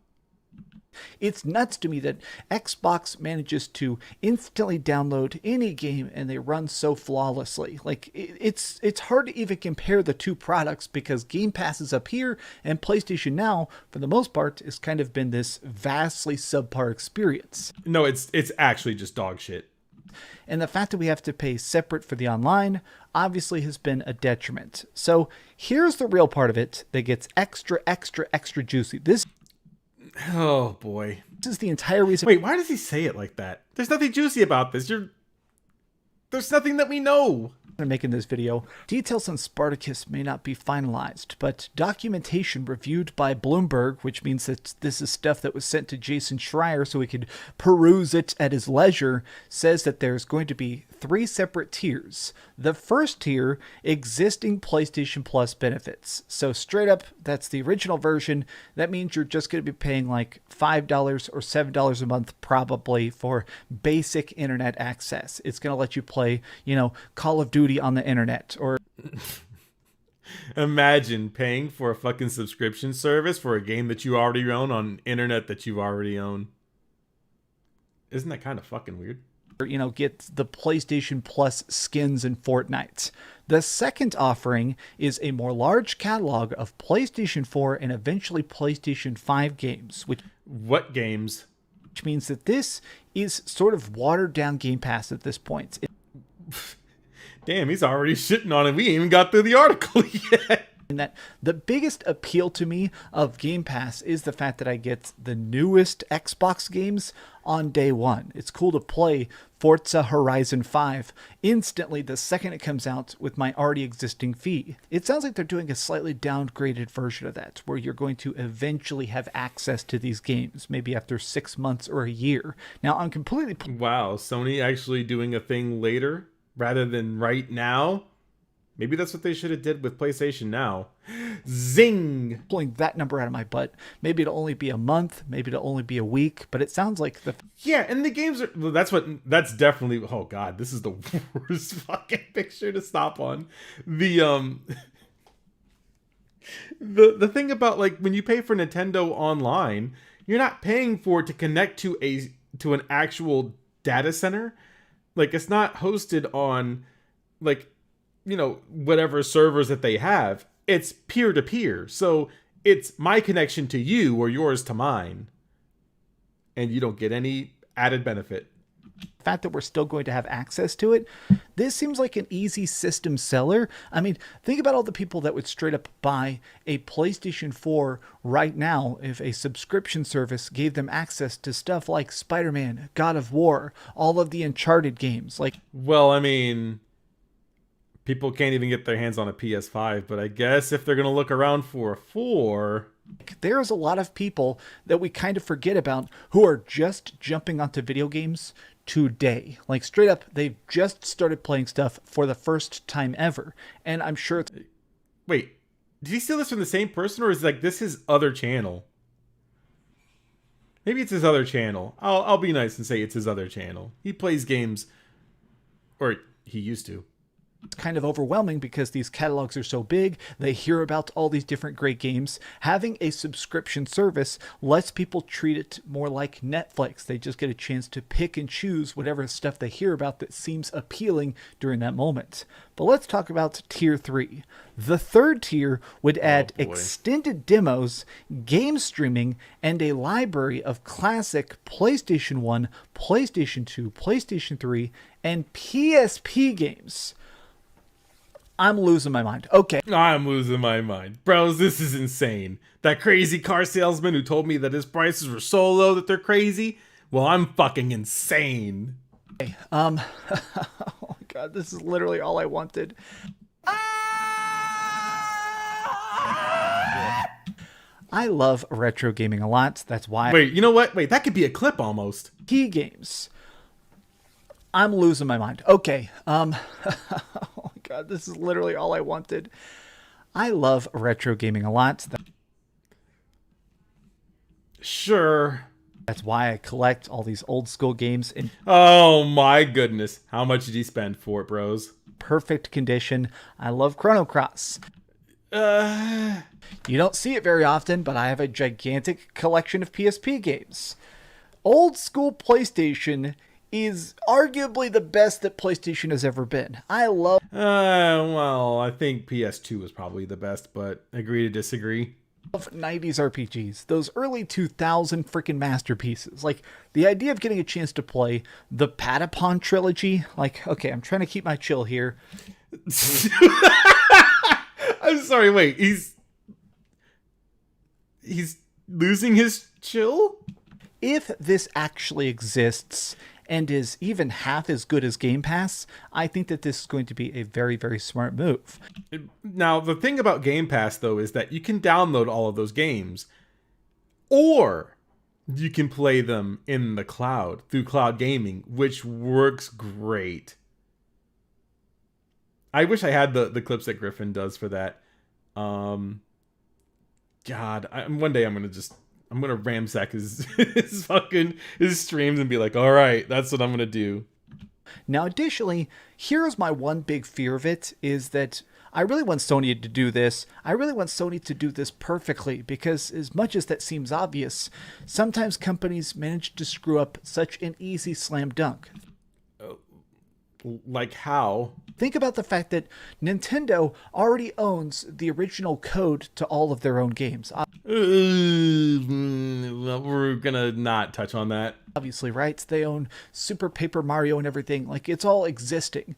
It's nuts to me that Xbox manages to instantly download any game and they run so flawlessly. Like, it's hard to even compare the two products because Game Pass is up here and PlayStation Now, for the most part, has kind of been this vastly subpar experience. No, it's actually just dog shit. And the fact that we have to pay separate for the online obviously has been a detriment. So here's the real part of it that gets extra juicy. This Oh boy. is the entire reason. Wait, why does he say it like that? There's nothing juicy about this. There's nothing that we know. I'm making this video. Details on Spartacus may not be finalized, but documentation reviewed by Bloomberg, which means that this is stuff that was sent to Jason Schreier so he could peruse it at his leisure, says that there's going to be 3 separate tiers. The first tier, existing PlayStation Plus benefits. So straight up, that's the original version. That means you're just going to be paying like $5 or $7 a month probably for basic internet access. It's going to let you play, Call of Duty on the internet, or imagine paying for a fucking subscription service for a game that you already own on internet that you already own. Isn't that kind of fucking weird? Get the PlayStation Plus skins in Fortnite. The second offering is a more large catalog of PlayStation 4 and eventually PlayStation 5 games, What games? which means that this is sort of watered down Game Pass at this point. Damn, he's already shitting on it. We ain't even got through the article yet. And that the biggest appeal to me of Game Pass is the fact that I get the newest Xbox games on day one. It's cool to play Forza Horizon 5 instantly the second it comes out with my already existing fee. It sounds like they're doing a slightly downgraded version of that, where you're going to eventually have access to these games, maybe after 6 months or a year. Now, I'm completely... Wow, Sony actually doing a thing later rather than right now? Maybe that's what they should have did with PlayStation Now. Zing! Pulling that number out of my butt. Maybe it'll only be a month, maybe it'll only be a week, but it sounds like the... Yeah, and the games are... Well, that's definitely... Oh, God, this is the worst fucking picture to stop on. The thing about, like, when you pay for Nintendo Online, you're not paying for it to connect to an actual data center. Like, it's not hosted on, like, whatever servers that they have. It's peer-to-peer. So it's my connection to you or yours to mine. And you don't get any added benefit. The fact that we're still going to have access to it, this seems like an easy system seller. I mean, think about all the people that would straight up buy a PlayStation 4 right now if a subscription service gave them access to stuff like Spider-Man, God of War, all of the Uncharted games. Well, I mean, people can't even get their hands on a PS5, but I guess if they're going to look around for a 4... There's a lot of people that we kind of forget about who are just jumping onto video games today. Like, straight up, they've just started playing stuff for the first time ever. And I'm sure it's... Wait, did he steal this from the same person, or is this his other channel? Maybe it's his other channel. I'll be nice and say it's his other channel. He plays games, or he used to. It's kind of overwhelming because these catalogs are so big. They hear about all these different great games. Having a subscription service lets people treat it more like Netflix. They just get a chance to pick and choose whatever stuff they hear about that seems appealing during that moment. But let's talk about Tier 3. The third tier would add extended demos, game streaming, and a library of classic PlayStation 1, PlayStation 2, PlayStation 3, and PSP games. I'm losing my mind. Okay. I'm losing my mind. Bros, this is insane. That crazy car salesman who told me that his prices were so low that they're crazy? Well, I'm fucking insane. Oh my god, this is literally all I wanted. I love retro gaming a lot. That's why. Wait, you know what? Wait, that could be a clip almost. Key games. I'm losing my mind. Okay. Oh my god, this is literally all I wanted. I love retro gaming a lot. Sure. That's why I collect all these old school games in Oh my goodness. How much did you spend for it, bros? perfect condition. I love Chrono Cross. You don't see it very often, but I have a gigantic collection of PSP games. Old school PlayStation is arguably the best that PlayStation has ever been. I love Well, I think PS2 was probably the best, but agree to disagree. 90s RPGs, those early 2000 freaking masterpieces. Like, the idea of getting a chance to play the Patapon trilogy, like, okay, I'm trying to keep my chill here. I'm sorry, wait, he's losing his chill? If this actually exists and is even half as good as Game Pass, I think that this is going to be a very, very smart move. Now, the thing about Game Pass, though, is that you can download all of those games, or you can play them in the cloud through cloud gaming, which works great. I wish I had the clips that Griffin does for that. God, one day I'm gonna ransack his his streams and be like, all right, that's what I'm gonna do. Now, additionally, here's my one big fear of it, is that I really want Sony to do this. I really want Sony to do this perfectly, because as much as that seems obvious, sometimes companies manage to screw up such an easy slam dunk. Like how? Think about the fact that Nintendo already owns the original code to all of their own games. Well, we're gonna not touch on that. Obviously, right? They own Super Paper Mario and everything. Like, it's all existing.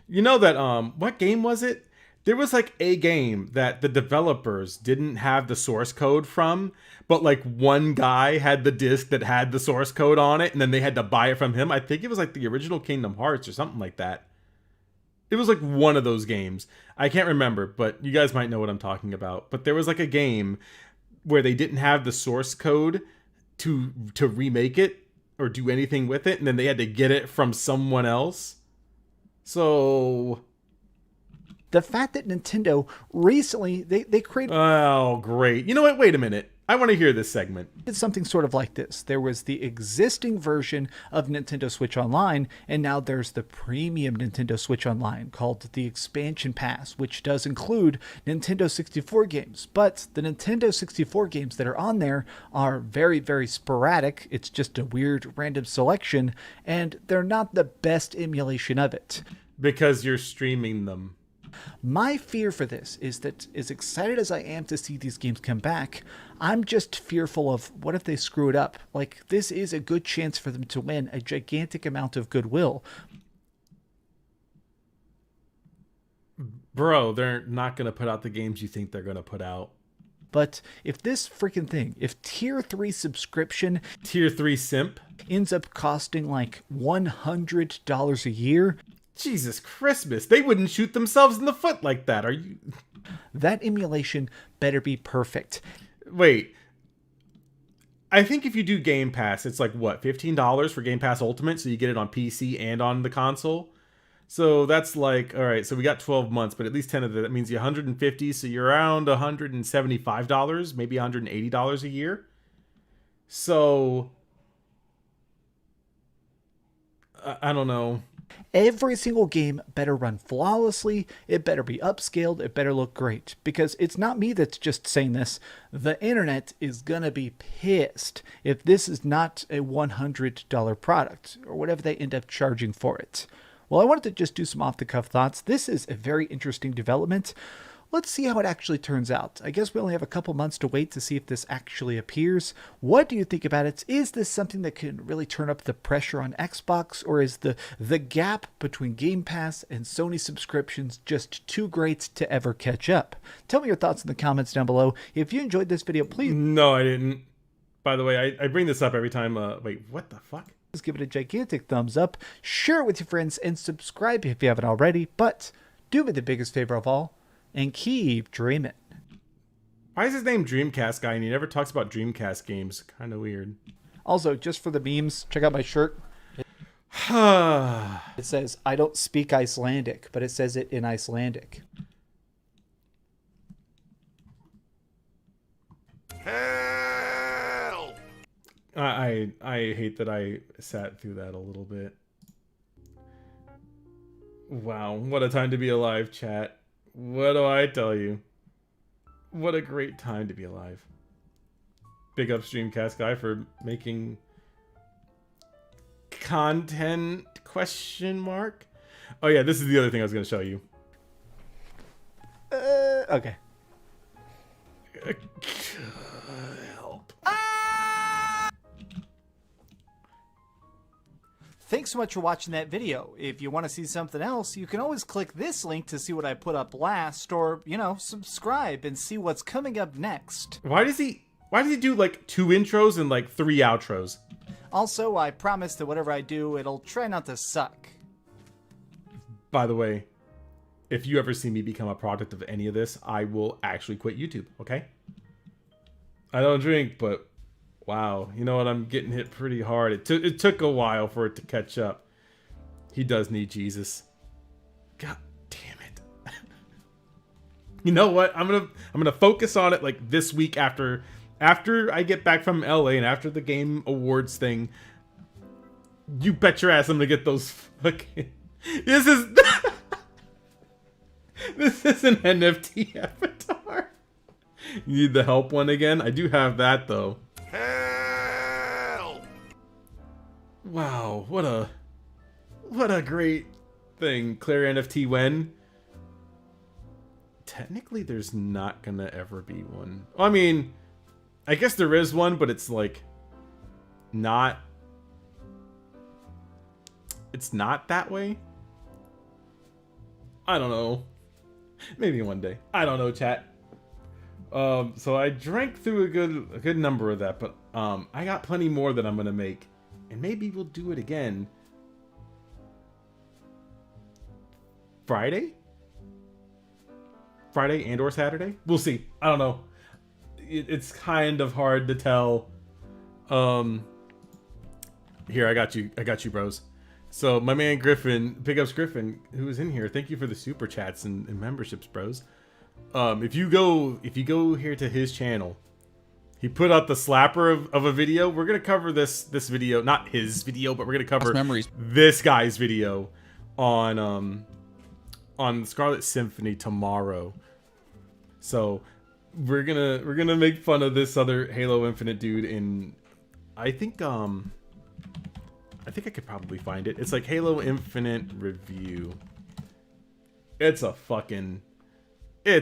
You know that what game was it? There was like a game that the developers didn't have the source code from, but like one guy had the disc that had the source code on it, and then they had to buy it from him. I think it was like the original Kingdom Hearts or something like that. It was like one of those games. I can't remember, but you guys might know what I'm talking about. But there was like a game where they didn't have the source code to remake it or do anything with it, and then they had to get it from someone else. So The fact that Nintendo recently, they created oh, great. You know what? Wait a minute. I want to hear this segment. something sort of like this. There was the existing version of Nintendo Switch Online, and now there's the premium Nintendo Switch Online called the Expansion Pass, which does include Nintendo 64 games. But the Nintendo 64 games that are on there are very, very sporadic. It's just a weird random selection, and they're not the best emulation of it. Because you're streaming them. My fear for this is that, as excited as I am to see these games come back, I'm just fearful of what if they screw it up. Like, this is a good chance for them to win a gigantic amount of goodwill. Bro, they're not going to put out the games you think they're going to put out. But if this freaking thing, if Tier 3 subscription Tier 3 simp? ends up costing like $100 a year, Jesus Christmas. They wouldn't shoot themselves in the foot like that. Are you... that emulation better be perfect. Wait. I think if you do Game Pass, it's like, what, $15 for Game Pass Ultimate? So you get it on PC and on the console? So that's like, all right, so we got 12 months, but at least 10 of that means you $150, so you're around $175, maybe $180 a year. So, I don't know. Every single game better run flawlessly, it better be upscaled, it better look great. Because it's not me that's just saying this, the internet is gonna be pissed if this is not a $100 product, or whatever they end up charging for it. Well, I wanted to just do some off-the-cuff thoughts. This is a very interesting development. let's see how it actually turns out. I guess we only have a couple months to wait to see if this actually appears. What do you think about it? Is this something that can really turn up the pressure on Xbox, or is the gap between Game Pass and Sony subscriptions just too great to ever catch up? Tell me your thoughts in the comments down below. If you enjoyed this video, please No, I didn't. By the way, I bring this up every time. Wait, what the fuck? give it a gigantic thumbs up, share it with your friends, and subscribe if you haven't already. But do me the biggest favor of all, and keep dreaming. Why is his name Dreamcast Guy and he never talks about Dreamcast games? Kind of weird. Also, just for the memes, check out my shirt. Hell. It says, I don't speak Icelandic, but it says it in Icelandic. I hate that I sat through that a little bit. Wow, what a time to be alive, chat. What do I tell you? What a great time to be alive. Big up Streamcast Guy for making content ? Oh yeah, this is the other thing I was going to show you. Okay. Help. Thanks so much for watching that video. If you want to see something else, you can always click this link to see what I put up last, or, you know, subscribe and see what's coming up next. Why does he do like 2 intros and like 3 outros? Also, I promise that whatever I do, it'll try not to suck. By the way, if you ever see me become a product of any of this, I will actually quit YouTube, okay? I don't drink, but wow, you know what? I'm getting hit pretty hard. It took a while for it to catch up. He does need Jesus. God damn it. You know what? I'm gonna focus on it like this week after I get back from LA and after the Game Awards thing. You bet your ass I'm gonna get those fucking. This is an NFT avatar. You need the help one again? I do have that though. Help! Wow, what a great thing. Clear NFT when? Technically there's not gonna ever be one. Well, I mean, I guess there is one, but it's like not, it's not that way. I don't know. Maybe one day. I don't know, chat. So I drank through a good number of that, but I got plenty more that I'm gonna make, and maybe we'll do it again. Friday and or Saturday. We'll see. I don't know. It's kind of hard to tell. Here, I got you, bros. So my man Griffin, Big Ups Griffin, who is in here, thank you for the super chats and memberships, bros. If you go here to his channel, he put out the slapper of a video. We're gonna cover this video, not his video, but we're gonna cover this guy's video on Scarlet Symphony tomorrow. So we're gonna make fun of this other Halo Infinite dude, and I think I could probably find it. It's like Halo Infinite review. It's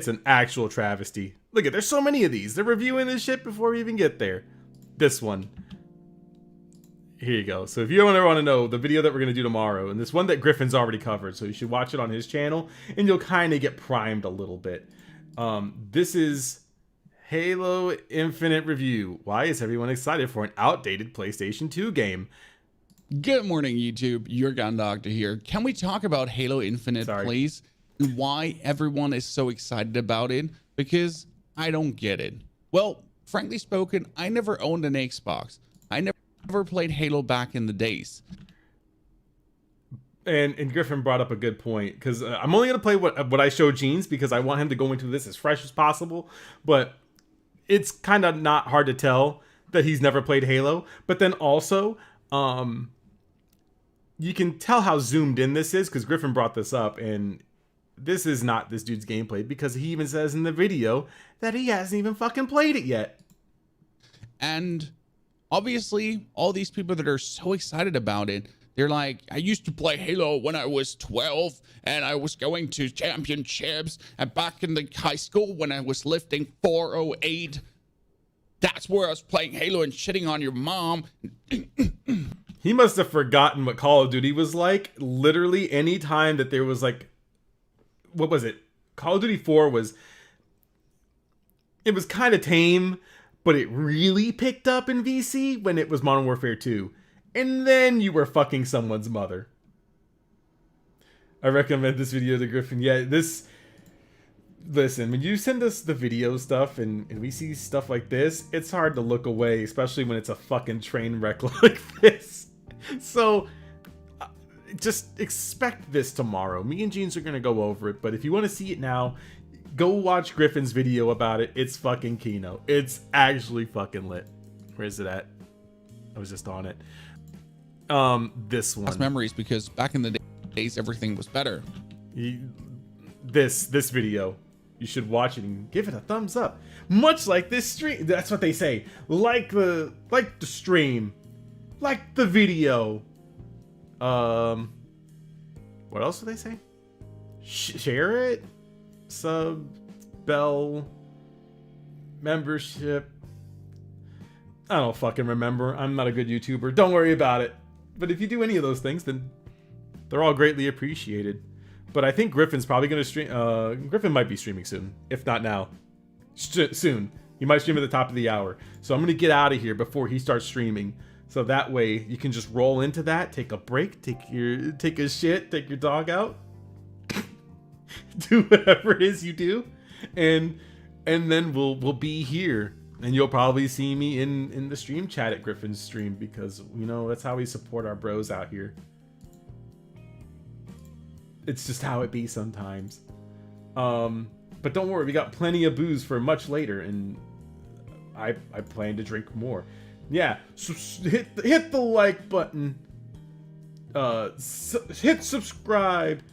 an actual travesty. Look at, there's so many of these. They're reviewing this shit before we even get there. This one. Here you go. So if you ever want to know the video that we're going to do tomorrow, and this one that Griffin's already covered, so you should watch it on his channel, and you'll kind of get primed a little bit. This is Halo Infinite review. Why is everyone excited for an outdated PlayStation 2 game? Good morning, YouTube. Your Gun Doctor here. Can we talk about Halo Infinite, please? And why everyone is so excited about it? Because I don't get it. Well, frankly spoken, I never owned an Xbox. I never played Halo back in the days. And Griffin brought up a good point, because I'm only going to play what I show Jeans, because I want him to go into this as fresh as possible. But it's kind of not hard to tell that he's never played Halo. But then also, you can tell how zoomed in this is, because Griffin brought this up, and this is not this dude's gameplay, because he even says in the video that he hasn't even fucking played it yet. And obviously, all these people that are so excited about it, They're like, I used to play Halo when I was 12 and I was going to championships, and back in the high school when I was lifting 408, that's where I was playing Halo and shitting on your mom. He must have forgotten what Call of Duty was like. Literally any time that there was like, what was it? Call of Duty 4 was, it was kind of tame, but it really picked up in VC when it was Modern Warfare 2. And then you were fucking someone's mother. I recommend this video to Griffin. Yeah, listen, when you send us the video stuff and we see stuff like this, it's hard to look away, especially when it's a fucking train wreck like this. So, just expect this tomorrow. Me and Jeans are going to go over it, but if you want to see it now, go watch Griffin's video about it. It's fucking Kino. It's actually fucking lit. Where is it at? I was just on it. This one. Lost memories, because back in the days, everything was better. This video. You should watch it and give it a thumbs up. Much like this stream. That's what they say. Like the stream. Like the video. What else do they say? Share it. Sub. Bell. Membership. I don't fucking remember. I'm not a good YouTuber. Don't worry about it. But if you do any of those things, then they're all greatly appreciated. But I think Griffin's probably going to stream. Griffin might be streaming soon, if not now. Soon. He might stream at the top of the hour. So I'm going to get out of here before he starts streaming. So that way you can just roll into that, take a break, take a shit, take your dog out, do whatever it is you do, and then we'll be here. And you'll probably see me in the stream chat at Griffin's stream, because, you know, that's how we support our bros out here. It's just how it be sometimes. But don't worry, we got plenty of booze for much later, and I plan to drink more. Yeah, so hit the like button. Hit subscribe.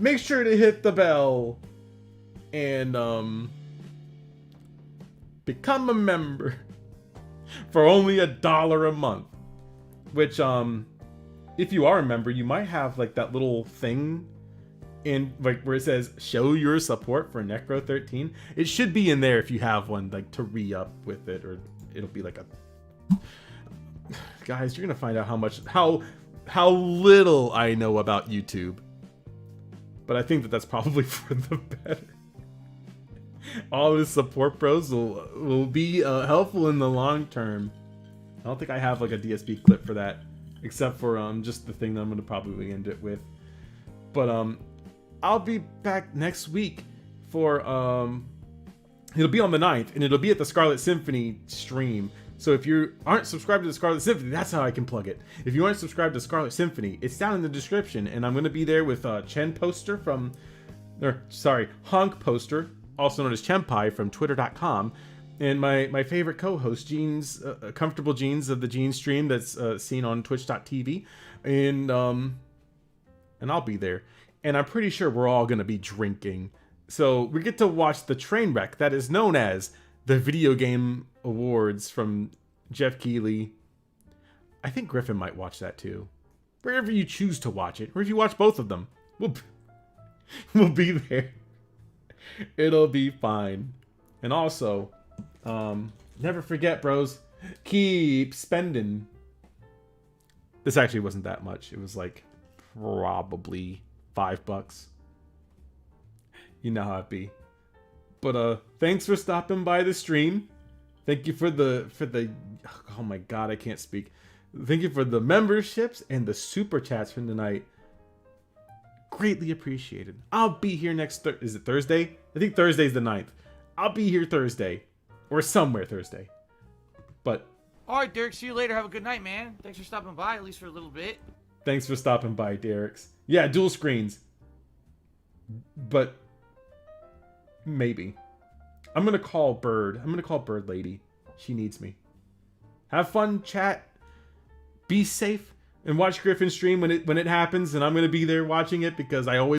Make sure to hit the bell. And become a member for only $1 a month. Which if you are a member, you might have like that little thing in like where it says show your support for NECRO 13. It should be in there if you have one, like to re-up with it, or it'll be like a guys, you're gonna find out how little I know about YouTube. But I think that's probably for the better. All the support bros will be helpful in the long term. I don't think I have like a DSP clip for that, except for just the thing that I'm gonna probably end it with. But I'll be back next week for it'll be on the 9th, and it'll be at the Scarlet Symphony stream. So if you aren't subscribed to the Scarlet Symphony, that's how I can plug it. If you aren't subscribed to Scarlet Symphony, it's down in the description, and I'm gonna be there with Chen Poster Honk Poster, also known as Chenpai from Twitter.com, and my favorite co-host, Jeans, Comfortable Jeans of the Jeans stream that's seen on Twitch.tv, and I'll be there. And I'm pretty sure we're all gonna be drinking. So we get to watch the train wreck that is known as the Video Game Awards from Jeff Keighley. I think Griffin might watch that too. Wherever you choose to watch it, or if you watch both of them, we'll be there. It'll be fine. And also, never forget, bros, keep spending. This actually wasn't that much. It was like probably $5. You know how it be. But thanks for stopping by the stream. Thank you for the oh my god, I can't speak. Thank you for the memberships and the super chats from tonight. Greatly appreciated. I'll be here next is it Thursday? I think Thursday's the 9th. I'll be here Thursday. Or somewhere Thursday. But alright, Derek, see you later. Have a good night, man. Thanks for stopping by, at least for a little bit. Thanks for stopping by, Derek's. Yeah, dual screens. But maybe. I'm gonna call Bird. I'm gonna call Bird Lady. She needs me. Have fun, chat. Be safe. And watch Griffin stream when it happens, and I'm gonna be there watching it because I always